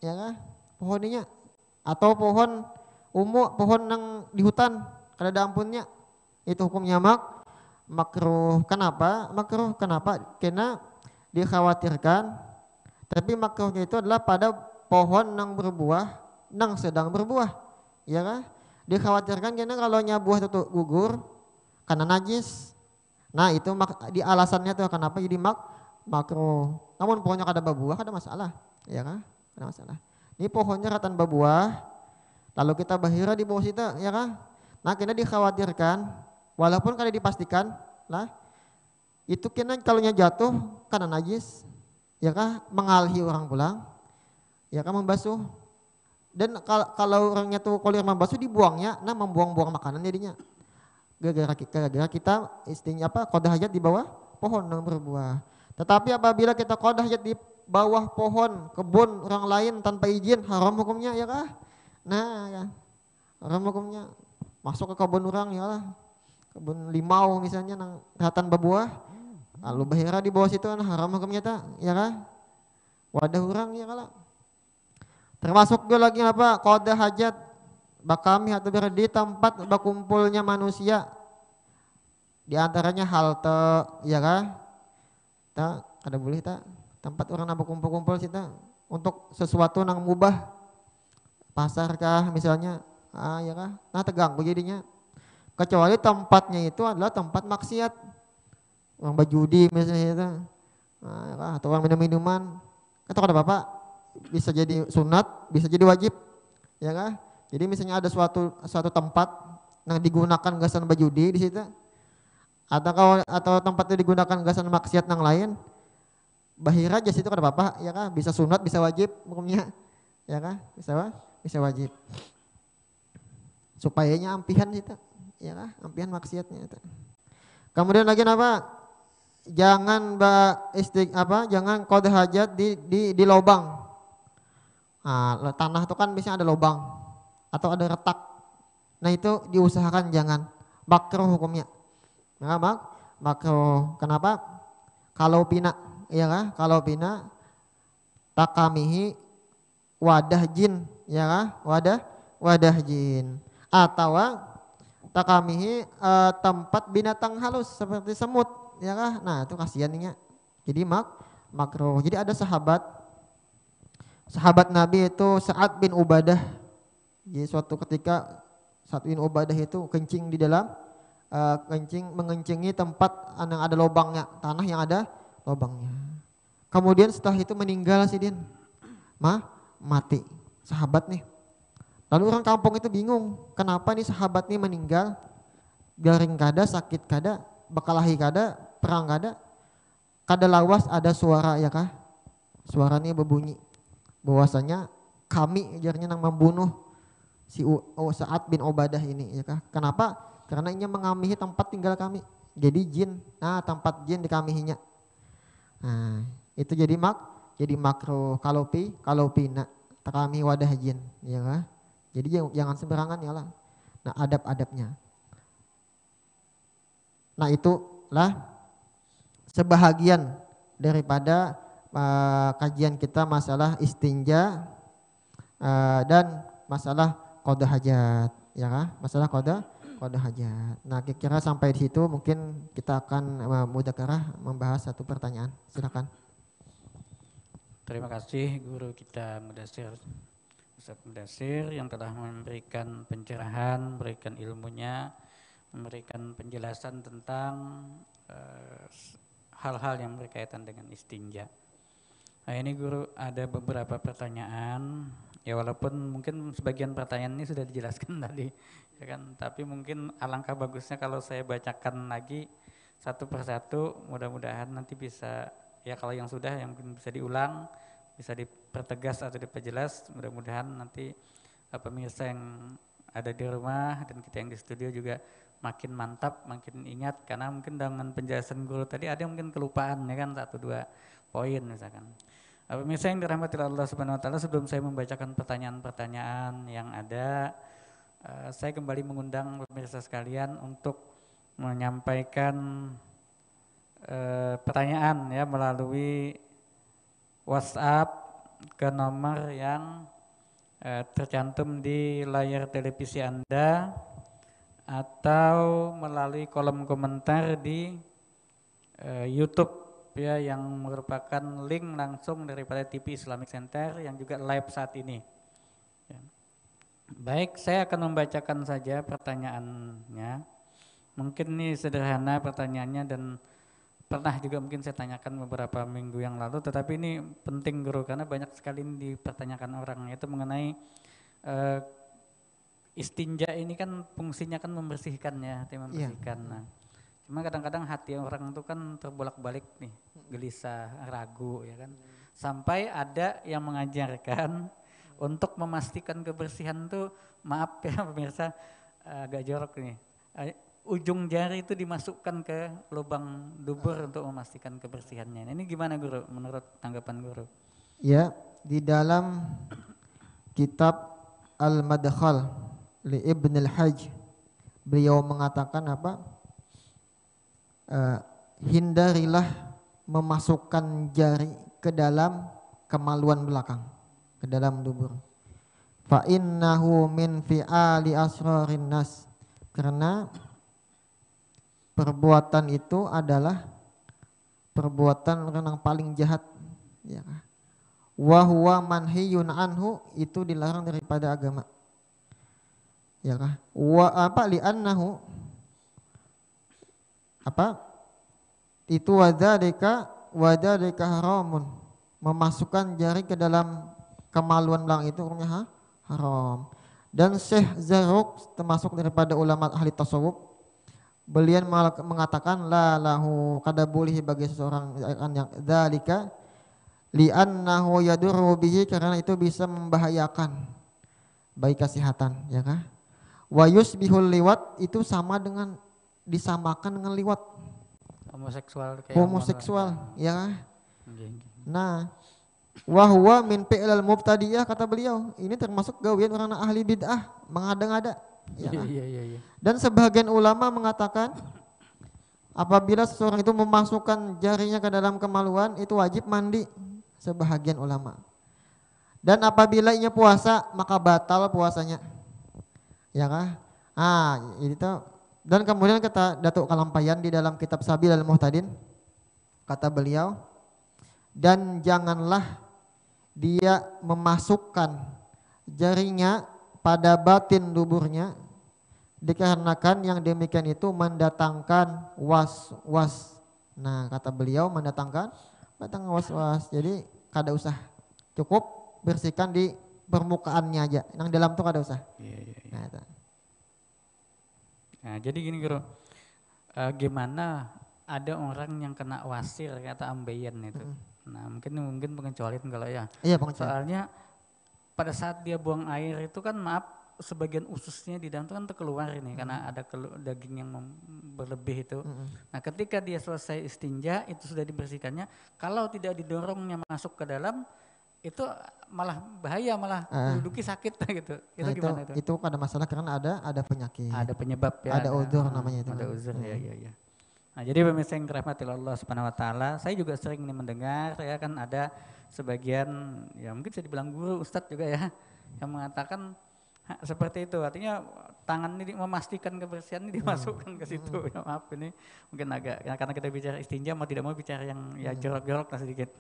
ya kah? Pohoninya atau pohon pohon yang di hutan kada ada ampunnya, itu hukumnya makruh. Kenapa? Makruh kenapa? Karena dikhawatirkan, tapi makruhnya itu adalah pada pohon yang berbuah, yang sedang berbuah, ya kah? Dikhawatirkan karena kalau buah itu gugur karena najis. Nah itu di alasannya tuh kenapa jadi makruh. Namun pohonnya kada berbuah kada masalah, ya kah? Kada masalah. Ini pohonnya ratan berbuah, lalu kita bahira di bawah situ, ya kah? Nah kena dikhawatirkan, walaupun kada dipastikan lah, itu kena kalau jatuh karena najis, ya kah? Mengalhi orang pulang, ya kah? Membasuh. Dan kalau orangnya tuh kalau membasuh dibuangnya, nah membuang-buang makanan jadinya. Gara-gara kita istinya apa? Qada hajat di bawah pohon yang berbuah. Tetapi apabila kita qada hajat di bawah pohon kebun orang lain tanpa izin, haram hukumnya, ya kah? Nah, ya. Haram hukumnya. Masuk ke kebun orang, ya lah. Kebun limau misalnya nang kelihatan berbuah. Kalau bahira di bawah situ kan haram hukumnya tak, ya kan? Wadah orang ya kalau. Termasuk juga lagi apa? Qada hajat bakami atau berada di tempat berkumpulnya manusia. Di antaranya halte, ya kan? Tak ada boleh tak? Tempat orang nak berkumpul-kumpul kita untuk sesuatu yang mubah. Pasar kah misalnya, ya kah? Nah terganggu jadinya. Kecuali tempatnya itu adalah tempat maksiat, orang berjudi misalnya itu, ya kah? Atau orang minum-minuman, atau ada bapak bisa jadi sunat, bisa jadi wajib, ya kah? Jadi misalnya ada suatu tempat yang digunakan gasan berjudi di situ, atau tempatnya digunakan gasan maksiat yang lain, bahira aja situ ada bapak, ya kah? Bisa sunat, bisa wajib hukumnya, ya kah? Bisa wajib. Supayanya ampihan itu, ya kah? Ampihan maksiatnya itu. Kemudian lagi apa? Jangan jangan qada hajat di lubang. Nah, tanah itu kan biasanya ada lubang atau ada retak. Nah, itu diusahakan jangan. Makruh hukumnya. Nah, makruh. Kenapa? Kalau pina, ya kah? Kalau pina takamihi wadah jin, ya kah? Wadah jin. Atau takamihi tempat binatang halus seperti semut, ya kah? Nah itu kasihannya. Jadi makruh. Jadi ada sahabat Nabi itu Sa'ad bin Ubadah. Jadi suatu ketika Sa'ad bin Ubadah itu kencing di dalam mengencingi tempat yang ada lubangnya, tanah yang ada lubangnya. Kemudian setelah itu meninggal si Din, mati sahabat nih. Lalu orang kampung itu bingung, kenapa nih sahabat nih meninggal, garing kada, sakit kada, bekalahi kada, perang kada lawas ada suara, ya kah? Suaranya berbunyi bahwasanya kami jarnya yang membunuh si Sa'ad bin Ubadah ini, ya kah? Kenapa? Karena ia mengamihi tempat tinggal kami. Jadi jin, tempat jin dikamihinya. Nah, itu jadi makruh kalau pina takami wadah jin, ya kah? Jadi jangan sembarangan ya lah. Nah, adab-adabnya. Nah, itulah sebahagian daripada kajian kita masalah istinja dan masalah qada hajat, ya kah? Masalah qada hajat. Nah, kira-kira sampai di situ mungkin kita akan mudzakarah membahas satu pertanyaan. Silakan. Terima kasih guru kita Ustaz Mudasir yang telah memberikan pencerahan, memberikan ilmunya, memberikan penjelasan tentang hal-hal yang berkaitan dengan istinja. Nah, ini guru ada beberapa pertanyaan, ya walaupun mungkin sebagian pertanyaan ini sudah dijelaskan tadi, ya kan? Tapi mungkin alangkah bagusnya kalau saya bacakan lagi satu persatu, mudah-mudahan nanti bisa, ya kalau yang sudah yang mungkin bisa diulang, bisa dipertegas atau diperjelas. Mudah-mudahan nanti pemirsa yang ada di rumah dan kita yang di studio juga makin mantap, makin ingat, karena mungkin dengan penjelasan guru tadi ada yang mungkin kelupaan, ya kan, 1-2 poin misalkan. Pemirsa yang dirahmati Allah Subhanahu wa taala, sebelum saya membacakan pertanyaan-pertanyaan yang ada, saya kembali mengundang pemirsa sekalian untuk menyampaikan pertanyaan ya melalui WhatsApp ke nomor yang tercantum di layar televisi Anda atau melalui kolom komentar di YouTube ya, yang merupakan link langsung daripada TV Islamic Center yang juga live saat ini. Ya. Baik, saya akan membacakan saja pertanyaannya. Mungkin ini sederhana pertanyaannya dan pernah juga mungkin saya tanyakan beberapa minggu yang lalu, tetapi ini penting guru karena banyak sekali dipertanyakan orang, yaitu mengenai istinja ini kan fungsinya kan membersihkan ya, membersihkan. Nah, cuma kadang-kadang hati orang itu kan terbolak-balik nih, gelisah, ragu ya kan. Sampai ada yang mengajarkan untuk memastikan kebersihan tuh, maaf ya pemirsa, agak jorok nih. Ujung jari itu dimasukkan ke lubang dubur untuk memastikan kebersihannya. Ini gimana guru menurut tanggapan guru? Ya, di dalam kitab Al-Madkhal li Ibn al-Hajj beliau mengatakan apa? hindarilah memasukkan jari ke dalam kemaluan belakang, ke dalam dubur. Fa innahu min fi'ali asrarin nas, karena perbuatan itu adalah perbuatan orang yang paling jahat, ya. Wa huwa manhiyun anhu, itu dilarang daripada agama, ya kah? Wa apa li'annahu apa itu wadzalika haramun, memasukkan jari ke dalam kemaluan belakang itu hukumnya haram. Dan Syekh Zarruq termasuk daripada ulama ahli tasawuf, beliau mengatakan la lahu, kada boleh bagi seseorang yang dzalika li'annahu yadurru bihi, karena itu bisa membahayakan bagi kesehatan, ya kah? Wa yusbihul liwat, itu sama dengan disamakan dengan liwat, homoseksual, ya kah? Nah, wa huwa min fi'lil mubtadi'ah, kata beliau, ini termasuk gawean orang ahli bid'ah, mengada-ngada. Ya. Iya. Dan sebagian ulama mengatakan apabila seseorang itu memasukkan jarinya ke dalam kemaluan itu wajib mandi, sebahagian ulama. Dan apabila ia puasa maka batal puasanya, ya kah? Itu. Dan kemudian kata Datuk Kalampayan di dalam kitab Sabilul Muhtadin, kata beliau, dan janganlah dia memasukkan jarinya pada batin duburnya, dikarenakan yang demikian itu mendatangkan was-was. Nah, kata beliau mendatangkan was-was. Jadi kada usah, cukup bersihkan di permukaannya aja, yang dalam tuh kada usah. Iya. Nah, jadi gini Guru, gimana ada orang yang kena wasir kata ambeien itu. Nah, mungkin pengecualian kalau ya. Iya, pengecualian. Soalnya pada saat dia buang air itu kan sebagian ususnya di dalam itu kan terkeluar ini karena ada daging yang berlebih itu. Nah, ketika dia selesai istinja itu sudah dibersihkannya, kalau tidak didorongnya masuk ke dalam itu malah bahaya, malah duduki sakit gitu. Itu gimana itu? Itu ada masalah karena ada penyakit. Ada penyebab ya. Ada uzur namanya itu. Ada uzur ya. Nah, jadi pemirsa yang dirahmati Allah Subhanahu wa taala, saya juga sering mendengar ya kan ada sebagian ya mungkin bisa dibilang guru, ustadz juga ya yang mengatakan seperti itu. Artinya tangan ini memastikan kebersihan ini dimasukkan ke situ. Ya, maaf ini mungkin agak karena kita bicara istinja mau tidak mau bicara yang ya jorok-jorok lah sedikit.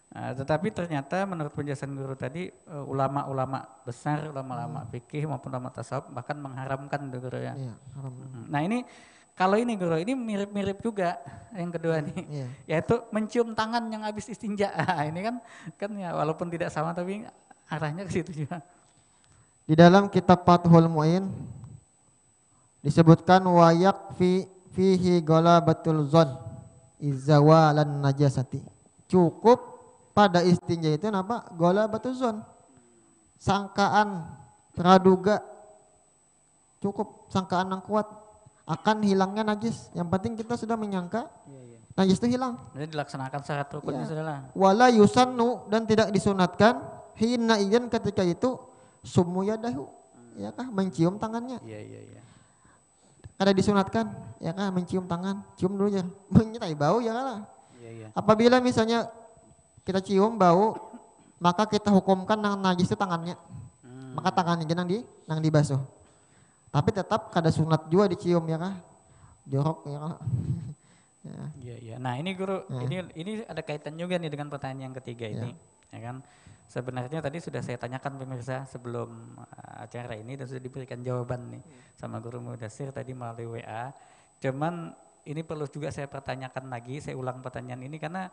Tetapi ternyata menurut penjelasan guru tadi ulama-ulama besar, ulama-ulama fikih maupun ulama tasawuf bahkan mengharamkan itu guru ya. Nah, ini kalau ini Guru, ini mirip-mirip juga yang kedua nih, yaitu mencium tangan yang habis istinja. Ini kan ya walaupun tidak sama tapi arahnya ke situ juga. Di dalam kitab Fathul Mu'in disebutkan wa yakfi fihi ghalabatul zon izawalan najasati. Cukup pada istinja itu apa? Ghalabatul zon. Sangkaan praduga, cukup sangkaan yang kuat akan hilangnya najis. Yang penting kita sudah menyangka najis itu hilang. Jadi dilaksanakan syarat rukunnya sudah lah. Wala yusannu, dan tidak disunatkan hina idzan ketika itu sumu yadahu, ya kah, mencium tangannya. Iya. Ada disunatkan, ya kah, mencium tangan, cium dulu ya, menyetai bau ya lah. Iya. Apabila misalnya kita cium bau, maka kita hukumkan yang najis itu tangannya. Maka tangannya jangan nang dibasuh. Tapi tetap kada sunat juga dicium ya kah? Jorok ya kah? Iya. Nah, ini Guru, ini ada kaitan juga nih dengan pertanyaan yang ketiga ini, ya kan? Sebenarnya tadi sudah saya tanyakan pemirsa sebelum acara ini dan sudah diberikan jawaban nih sama Guru Mudassir tadi melalui WA. Cuman ini perlu juga saya pertanyakan lagi, saya ulang pertanyaan ini karena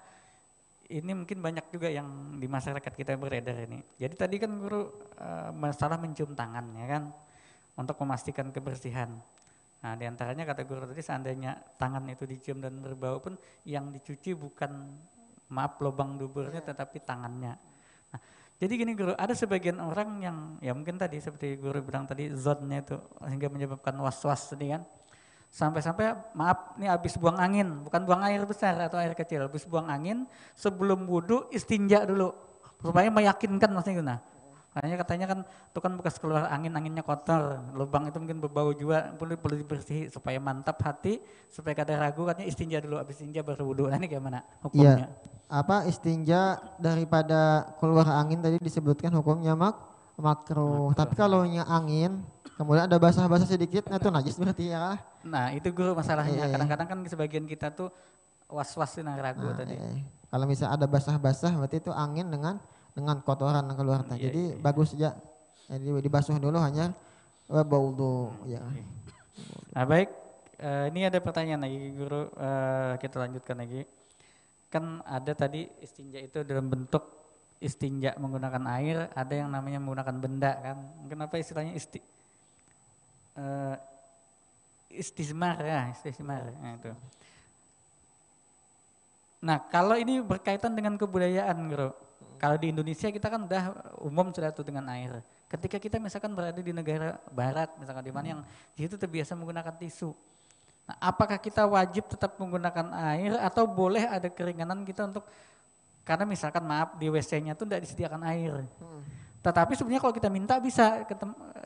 ini mungkin banyak juga yang di masyarakat kita beredar ini. Jadi tadi kan Guru masalah mencium tangan ya kan, untuk memastikan kebersihan. Nah, diantaranya kata Guru tadi seandainya tangan itu dicium dan berbau pun yang dicuci bukan lubang duburnya tetapi tangannya. Nah, jadi gini Guru, ada sebagian orang yang ya mungkin tadi seperti Guru bilang tadi zonnya itu sehingga menyebabkan was-was tadi kan. Sampai-sampai ini habis buang angin, bukan buang air besar atau air kecil, habis buang angin sebelum wudhu istinja dulu supaya meyakinkan maksudnya. Makanya katanya kan itu kan bekas keluar angin, anginnya kotor, lubang itu mungkin berbau juga, perlu dibersihi supaya mantap hati, supaya kada ragu. Katanya istinja dulu, habis istinja baru wudu. Nah ini gimana Iya, hukumnya? apa istinja daripada keluar angin tadi disebutkan hukumnya makruh. Tapi Makruh. kalau angin kemudian ada basah-basah sedikit, nah itu najis berarti ya. Nah itu guru masalahnya. Eh, Kadang-kadang kan sebagian kita tuh was-was nah ragu nah, tadi. kalau misalnya ada basah-basah berarti itu angin dengan kotoran yang keluar. Iya, Jadi iya, iya. bagus aja. Jadi dibasuh dulu hanya baudu ya. Iya. Nah baik, ini ada pertanyaan lagi guru, kita lanjutkan lagi. Kan ada tadi istinja itu dalam bentuk istinja menggunakan air, ada yang namanya menggunakan benda kan. Kenapa istilahnya eh, istismar ya, istismar. Nah, itu. Nah kalau ini berkaitan dengan kebudayaan guru. Kalau di Indonesia kita kan udah umum sudah tuh dengan air. Ketika kita misalkan berada di negara barat, misalkan di mana yang di situ terbiasa menggunakan tisu. Nah, apakah kita wajib tetap menggunakan air atau boleh ada keringanan kita untuk karena misalkan maaf di WC-nya tuh tidak disediakan air. Tetapi sebenarnya kalau kita minta bisa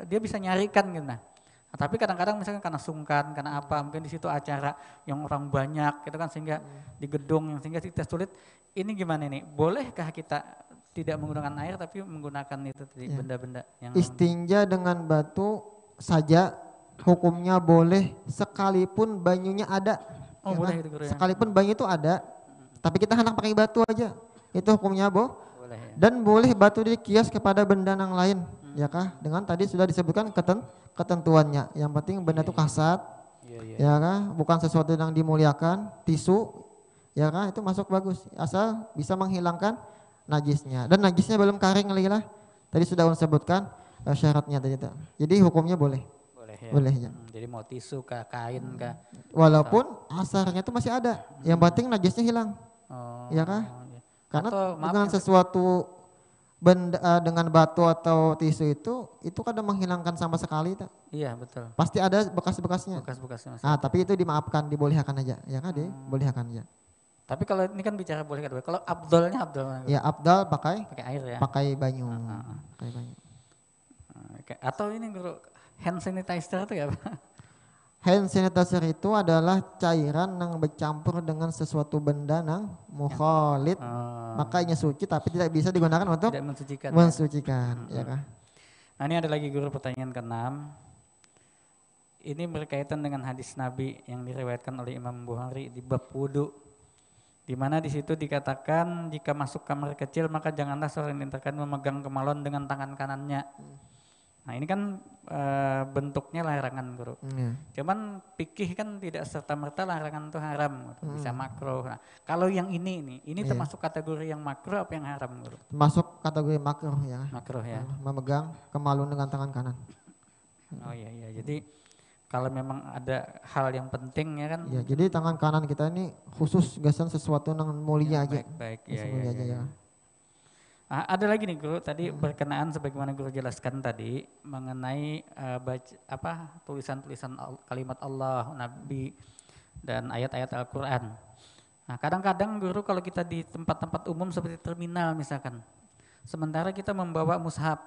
dia bisa nyarikan gitu nah. Nah, tapi kadang-kadang misalkan karena sungkan, karena apa, mungkin di situ acara yang orang banyak gitu kan sehingga di gedung yang sehingga kita sulit. Ini gimana nih? Bolehkah kita tidak menggunakan air tapi menggunakan itu tadi Ya. benda-benda yang Istinja dengan batu saja hukumnya boleh sekalipun banyunya ada. Oh, Ya boleh kan? itu guru ya. Sekalipun banyu itu ada, tapi kita hendak pakai batu aja. Itu hukumnya Boleh ya. dan boleh batu dikias kepada benda yang lain, ya kah? Dengan tadi sudah disebutkan ketentuannya. Yang penting benda itu kasat, Iya, iya. ya kah? Bukan sesuatu yang dimuliakan, tisu, ya kah? Itu masuk bagus. Asal bisa menghilangkan najisnya. Dan najisnya belum kering lagi lah. Tadi sudah disebutkan syaratnya tadi. Jadi hukumnya boleh. Boleh ya. Boleh ya. Jadi mau tisu kah, kain kah? Walaupun asarnya itu masih ada. Yang penting najisnya hilang. Oh, Ya kah? iya. Karena Atau, maaf, dengan sesuatu benda dengan batu atau tisu itu kadang menghilangkan sama sekali tak? Iya betul. Pasti ada bekas-bekasnya. Bekas-bekasnya masih. Ah, tapi itu dimaafkan, dibolehkan aja. Ya kan, dibolehkan aja. Tapi kalau ini kan bicara boleh kan, kalau abdolnya abdol mana, guru? Ya abdal pakai air ya. pakai banyu. Pakai banyu. Oke. Atau ini guru hand sanitizer itu ya apa? Hand sanitizer itu adalah cairan yang bercampur dengan sesuatu benda yang mukhalid, makanya suci tapi tidak bisa digunakan untuk Tidak mensucikan. mensucikan, ya kah? Nah ini ada lagi guru pertanyaan ke-6. Ini berkaitan dengan hadis Nabi yang diriwayatkan oleh Imam Bukhari di bab wudu. Di mana di situ dikatakan jika masuk kamar kecil maka janganlah seorang yang terkadang memegang kemalon dengan tangan kanannya. Nah ini kan bentuknya larangan guru. Cuman fikih kan tidak serta merta larangan itu haram, bisa makruh. Nah, kalau yang ini termasuk kategori yang makruh apa yang haram guru? Termasuk kategori makruh ya. Makruh ya. Memegang kemaluan dengan tangan kanan. Oh iya iya. Jadi kalau memang ada hal yang penting ya kan. Ya, jadi tangan kanan kita ini khusus gasan sesuatu yang mulia aja. Baik Ya, ya, aja ya. Ada lagi nih guru tadi berkenaan sebagaimana guru jelaskan tadi mengenai tulisan-tulisan kalimat Allah, Nabi dan ayat-ayat Al-Qur'an. Nah, kadang-kadang guru kalau kita di tempat-tempat umum seperti terminal misalkan, sementara kita membawa mushaf.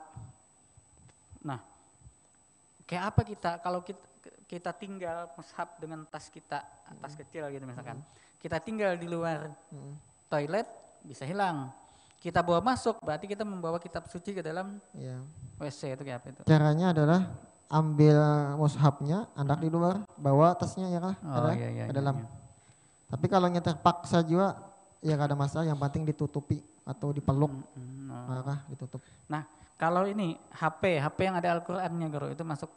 Nah, kayak apa kita kalau kita tinggal mushaf dengan tas kita, tas kecil gitu misalkan. Kita tinggal di luar toilet bisa hilang. Kita bawa masuk, berarti kita membawa kitab suci ke dalam WC itu kayak apa itu? Caranya adalah ambil mushafnya, anak di luar, bawa tasnya ya kan, ke dalam. Tapi kalau terpaksa juga, ya gak ada masalah, yang penting ditutupi atau dipeluk, maka ditutup. Nah, kalau ini HP yang ada Al-Qur'annya guru, itu masuk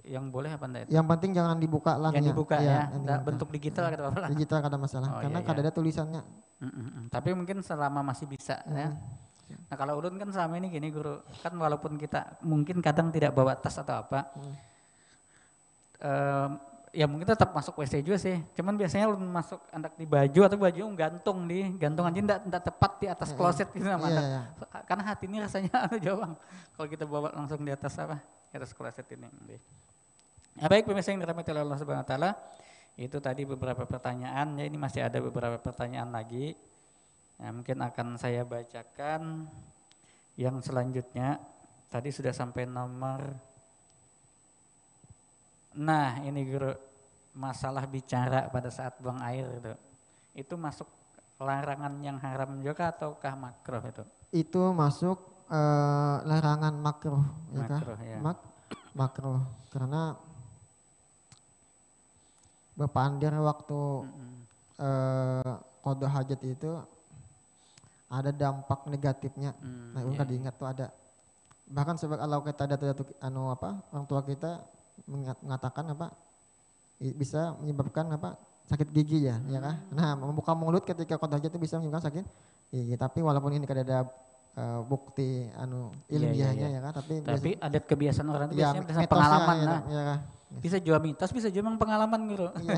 yang boleh apa enggak itu? Yang penting jangan dibuka langnya. Yang dibuka ya, bentuk digital atau apa? Digital ada masalah, karena kada ada tulisannya. Tapi mungkin selama masih bisa ya. Nah kalau ulun kan selama ini gini guru, kan walaupun kita mungkin kadang tidak bawa tas atau apa, ya mungkin tetap masuk WC juga sih. Cuman biasanya ulun masuk anak di baju atau baju gantung aja enggak tepat di atas kloset gitu namanya. Karena hati ini rasanya jauh. Kalau kita bawa langsung di atas di atas kloset ini. Ya baik pemirsa yang dirahmati oleh Allah Subhanahu wa taala. Itu tadi beberapa pertanyaan, ya ini masih ada beberapa pertanyaan lagi. Ya, mungkin akan saya bacakan yang selanjutnya. Tadi sudah sampai nomor. Nah ini guru, masalah bicara pada saat buang air itu masuk larangan yang haram juga ataukah makruh itu? Itu masuk larangan makruh, ya kah? Makruh ya. Makruh karena berpandir waktu qada hajat itu ada dampak negatifnya. Nah, Iya. diingat tuh ada. Bahkan sebab kalau kita ada orang tua kita mengatakan bisa menyebabkan sakit gigi ya, ya kan? Nah, membuka mulut ketika qada hajat itu bisa menyebabkan sakit gigi. Tapi walaupun ini kada ada bukti ilmiahnya ya kan, tapi adat kebiasaan orang itu ya, biasanya berdasarkan mitosnya pengalaman ya, nah. ya. Bisa jual mitos, bisa jual memang pengalaman guru. Iya.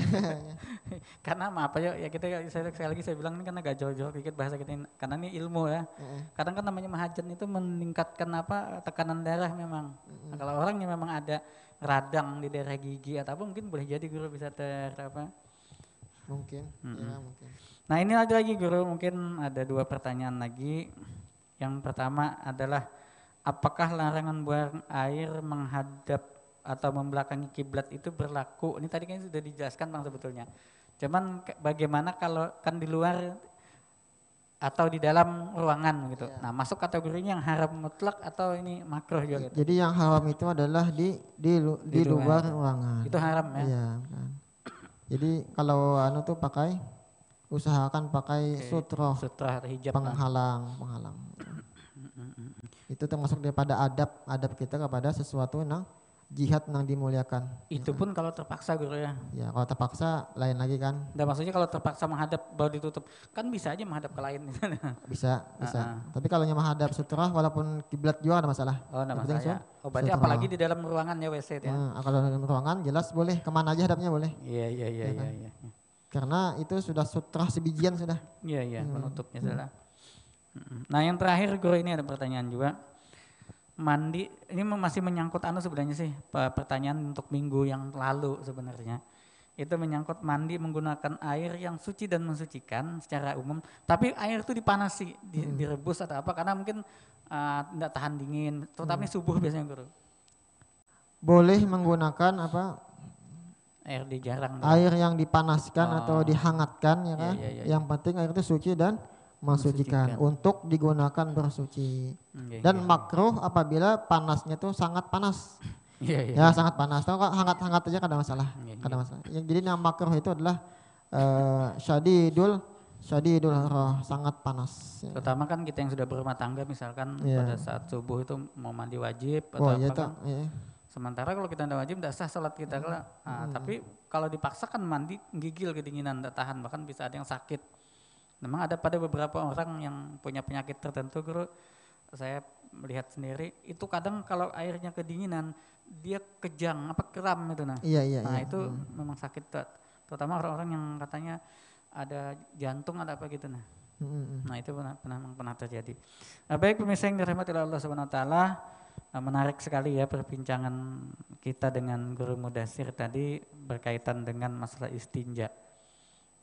Karena maaf ya kita sekali lagi saya bilang ini karena agak jauh-jauh dikit bahasa kita ini, karena ini ilmu ya. Kadang kan namanya mahajan itu meningkatkan tekanan darah memang. Nah, kalau orang yang memang ada radang di daerah gigi atau apa mungkin boleh jadi guru bisa Mungkin, ya mungkin. Nah ini lagi guru, mungkin ada 2 pertanyaan lagi. Yang pertama adalah apakah larangan buang air menghadap atau membelakangi kiblat itu berlaku? Ini tadi kan sudah dijelaskan Bang sebetulnya. Cuman bagaimana kalau kan di luar atau di dalam ruangan gitu. Ya. Nah, masuk kategorinya yang haram mutlak atau ini makruh juga gitu. Jadi yang haram itu adalah di luar ruangan. Itu haram ya. Iya, kan. Jadi kalau usahakan pakai sutra atau hijab penghalang. Itu termasuk daripada adab kita kepada sesuatu yang jihad yang dimuliakan. Itu pun kalau terpaksa guru ya. Ya, kalau terpaksa lain lagi kan. Nah, maksudnya kalau terpaksa menghadap baru ditutup. Kan bisa aja menghadap ke lain. Bisa. Tapi kalau yang menghadap sutra walaupun kiblat juga ada masalah. Oh, ada masalah ya. Oh, berarti sutra. Apalagi di dalam ruangan ya WC ya. Kalau dalam ruangan jelas boleh, kemana aja hadapnya boleh. Iya. Karena itu sudah sutra sebijian sudah. Iya, penutupnya sudah. Nah, yang terakhir guru, ini ada pertanyaan juga. Mandi, ini masih menyangkut sebenarnya sih, pertanyaan untuk minggu yang lalu sebenarnya. Itu menyangkut mandi menggunakan air yang suci dan mensucikan secara umum, tapi air itu dipanasi, direbus atau apa, karena mungkin tidak tahan dingin, terutama subuh biasanya guru. Boleh menggunakan air dijarang. Air yang dipanaskan atau dihangatkan ya kan. Yang penting air itu suci dan mensucikan untuk digunakan bersuci. Dan makruh apabila panasnya itu sangat panas. Ya sangat panas. Kalau hangat-hangat aja kada masalah. Jadi yang makruh itu adalah syadidul roh, sangat panas. Terutama kan kita yang sudah berumah tangga misalkan pada saat subuh itu mau mandi wajib atau sementara kalau kita tidak wajib tidak sah sholat kita. Tapi kalau dipaksakan mandi gigil kedinginan, tidak tahan, bahkan bisa ada yang sakit. Memang ada pada beberapa orang yang punya penyakit tertentu guru, saya melihat sendiri itu kadang kalau airnya kedinginan dia kejang kram itu itu memang sakit, terutama orang-orang yang katanya ada jantung ada apa gitu nah itu pernah terjadi. Nah, baik pemirsa yang dirahmati Allah Subhanahu wa taala, menarik sekali ya perbincangan kita dengan Guru Mudasir tadi berkaitan dengan masalah istinja.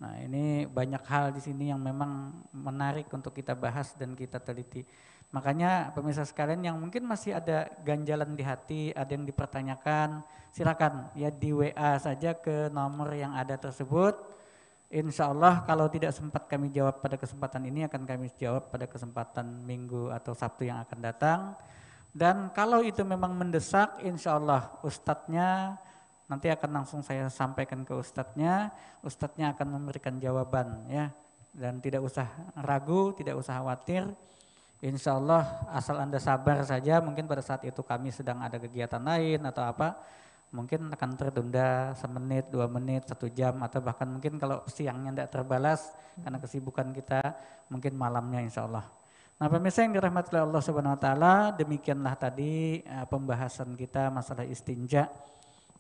Nah, ini banyak hal di sini yang memang menarik untuk kita bahas dan kita teliti. Makanya pemirsa sekalian yang mungkin masih ada ganjalan di hati, ada yang dipertanyakan, silakan ya di WA saja ke nomor yang ada tersebut. Insya Allah kalau tidak sempat kami jawab pada kesempatan ini akan kami jawab pada kesempatan Minggu atau Sabtu yang akan datang. Dan kalau itu memang mendesak, insya Allah ustadznya nanti akan langsung saya sampaikan ke ustadznya akan memberikan jawaban ya, dan tidak usah ragu, tidak usah khawatir. Insya Allah asal Anda sabar saja, mungkin pada saat itu kami sedang ada kegiatan lain atau apa, mungkin akan tertunda semenit, 2 menit, 1 jam, atau bahkan mungkin kalau siangnya tidak terbalas karena kesibukan kita, mungkin malamnya insya Allah. Nah pemirsa yang dirahmati Allah Subhanahu wa taala, demikianlah tadi pembahasan kita masalah istinja.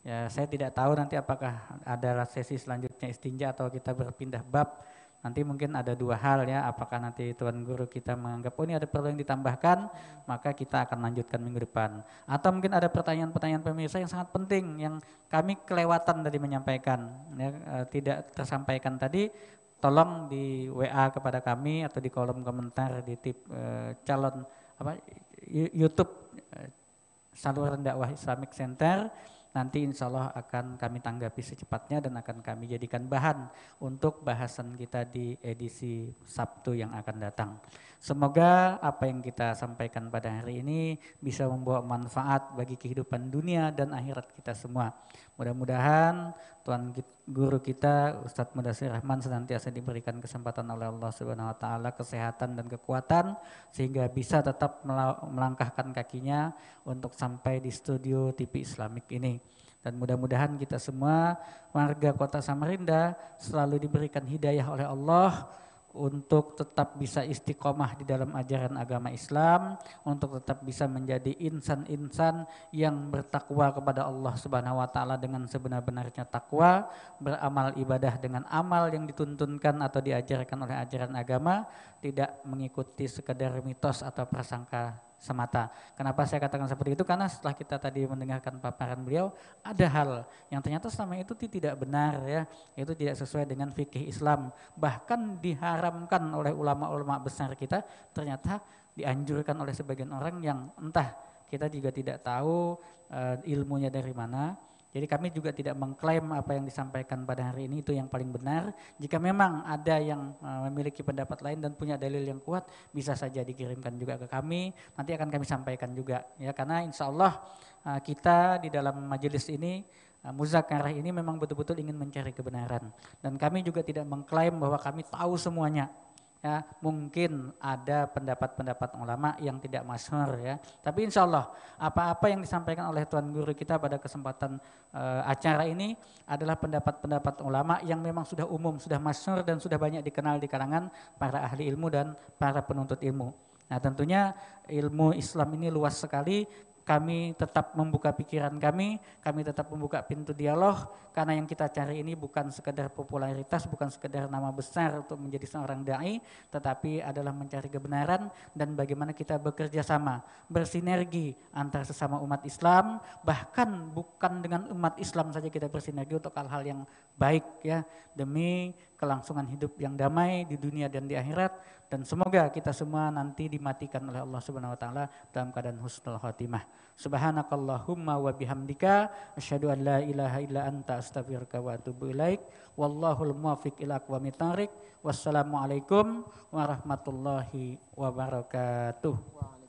Ya, saya tidak tahu nanti apakah ada sesi selanjutnya istinja atau kita berpindah bab. Nanti mungkin ada 2 hal ya, apakah nanti Tuan Guru kita menganggap ini ada perlu yang ditambahkan, maka kita akan lanjutkan minggu depan. Atau mungkin ada pertanyaan-pertanyaan pemirsa yang sangat penting yang kami kelewatan tadi menyampaikan, ya, tidak tersampaikan tadi, tolong di WA kepada kami atau di kolom komentar di calon YouTube saluran dakwah Islamic Center, nanti insya Allah akan kami tanggapi secepatnya dan akan kami jadikan bahan untuk bahasan kita di edisi Sabtu yang akan datang. Semoga apa yang kita sampaikan pada hari ini bisa membawa manfaat bagi kehidupan dunia dan akhirat kita semua. Mudah-mudahan Tuan Guru kita Ustadz Mudassir Rahman senantiasa diberikan kesempatan oleh Allah Subhanahu wa taala kesehatan dan kekuatan sehingga bisa tetap melangkahkan kakinya untuk sampai di studio TV Islamik ini. Dan mudah-mudahan kita semua warga Kota Samarinda selalu diberikan hidayah oleh Allah untuk tetap bisa istiqomah di dalam ajaran agama Islam, untuk tetap bisa menjadi insan-insan yang bertakwa kepada Allah Subhanahu wa taala dengan sebenar-benarnya takwa, beramal ibadah dengan amal yang dituntunkan atau diajarkan oleh ajaran agama, tidak mengikuti sekedar mitos atau prasangka semata. Kenapa saya katakan seperti itu? Karena setelah kita tadi mendengarkan paparan beliau, ada hal yang ternyata selama itu tidak benar ya, itu tidak sesuai dengan fikih Islam. Bahkan diharamkan oleh ulama-ulama besar kita, ternyata dianjurkan oleh sebagian orang yang entah kita juga tidak tahu ilmunya dari mana. Jadi kami juga tidak mengklaim apa yang disampaikan pada hari ini itu yang paling benar. Jika memang ada yang memiliki pendapat lain dan punya dalil yang kuat, bisa saja dikirimkan juga ke kami. Nanti akan kami sampaikan juga ya, karena insya Allah kita di dalam majelis ini muzakarah ini memang betul-betul ingin mencari kebenaran. Dan kami juga tidak mengklaim bahwa kami tahu semuanya. Ya, mungkin ada pendapat-pendapat ulama yang tidak masyhur ya. Tapi insya Allah apa-apa yang disampaikan oleh Tuan Guru kita pada kesempatan acara ini adalah pendapat-pendapat ulama yang memang sudah umum, sudah masyhur dan sudah banyak dikenal di kalangan para ahli ilmu dan para penuntut ilmu. Nah tentunya ilmu Islam ini luas sekali. Kami tetap membuka pikiran kami tetap membuka pintu dialog, karena yang kita cari ini bukan sekedar popularitas, bukan sekedar nama besar untuk menjadi seorang dai, tetapi adalah mencari kebenaran dan bagaimana kita bekerja sama, bersinergi antar sesama umat Islam, bahkan bukan dengan umat Islam saja kita bersinergi untuk hal-hal yang baik ya, demi kelangsungan hidup yang damai di dunia dan di akhirat. Dan semoga kita semua nanti dimatikan oleh Allah Subhanahu wa taala dalam keadaan husnul khotimah. Subhanakallahumma wa bihamdika asyhadu an la ilaha illa anta astaghfiruka wa atubu ilaik. Wallahul muwaffiq ila aqwamit thariq. Wassalamualaikum warahmatullahi wabarakatuh.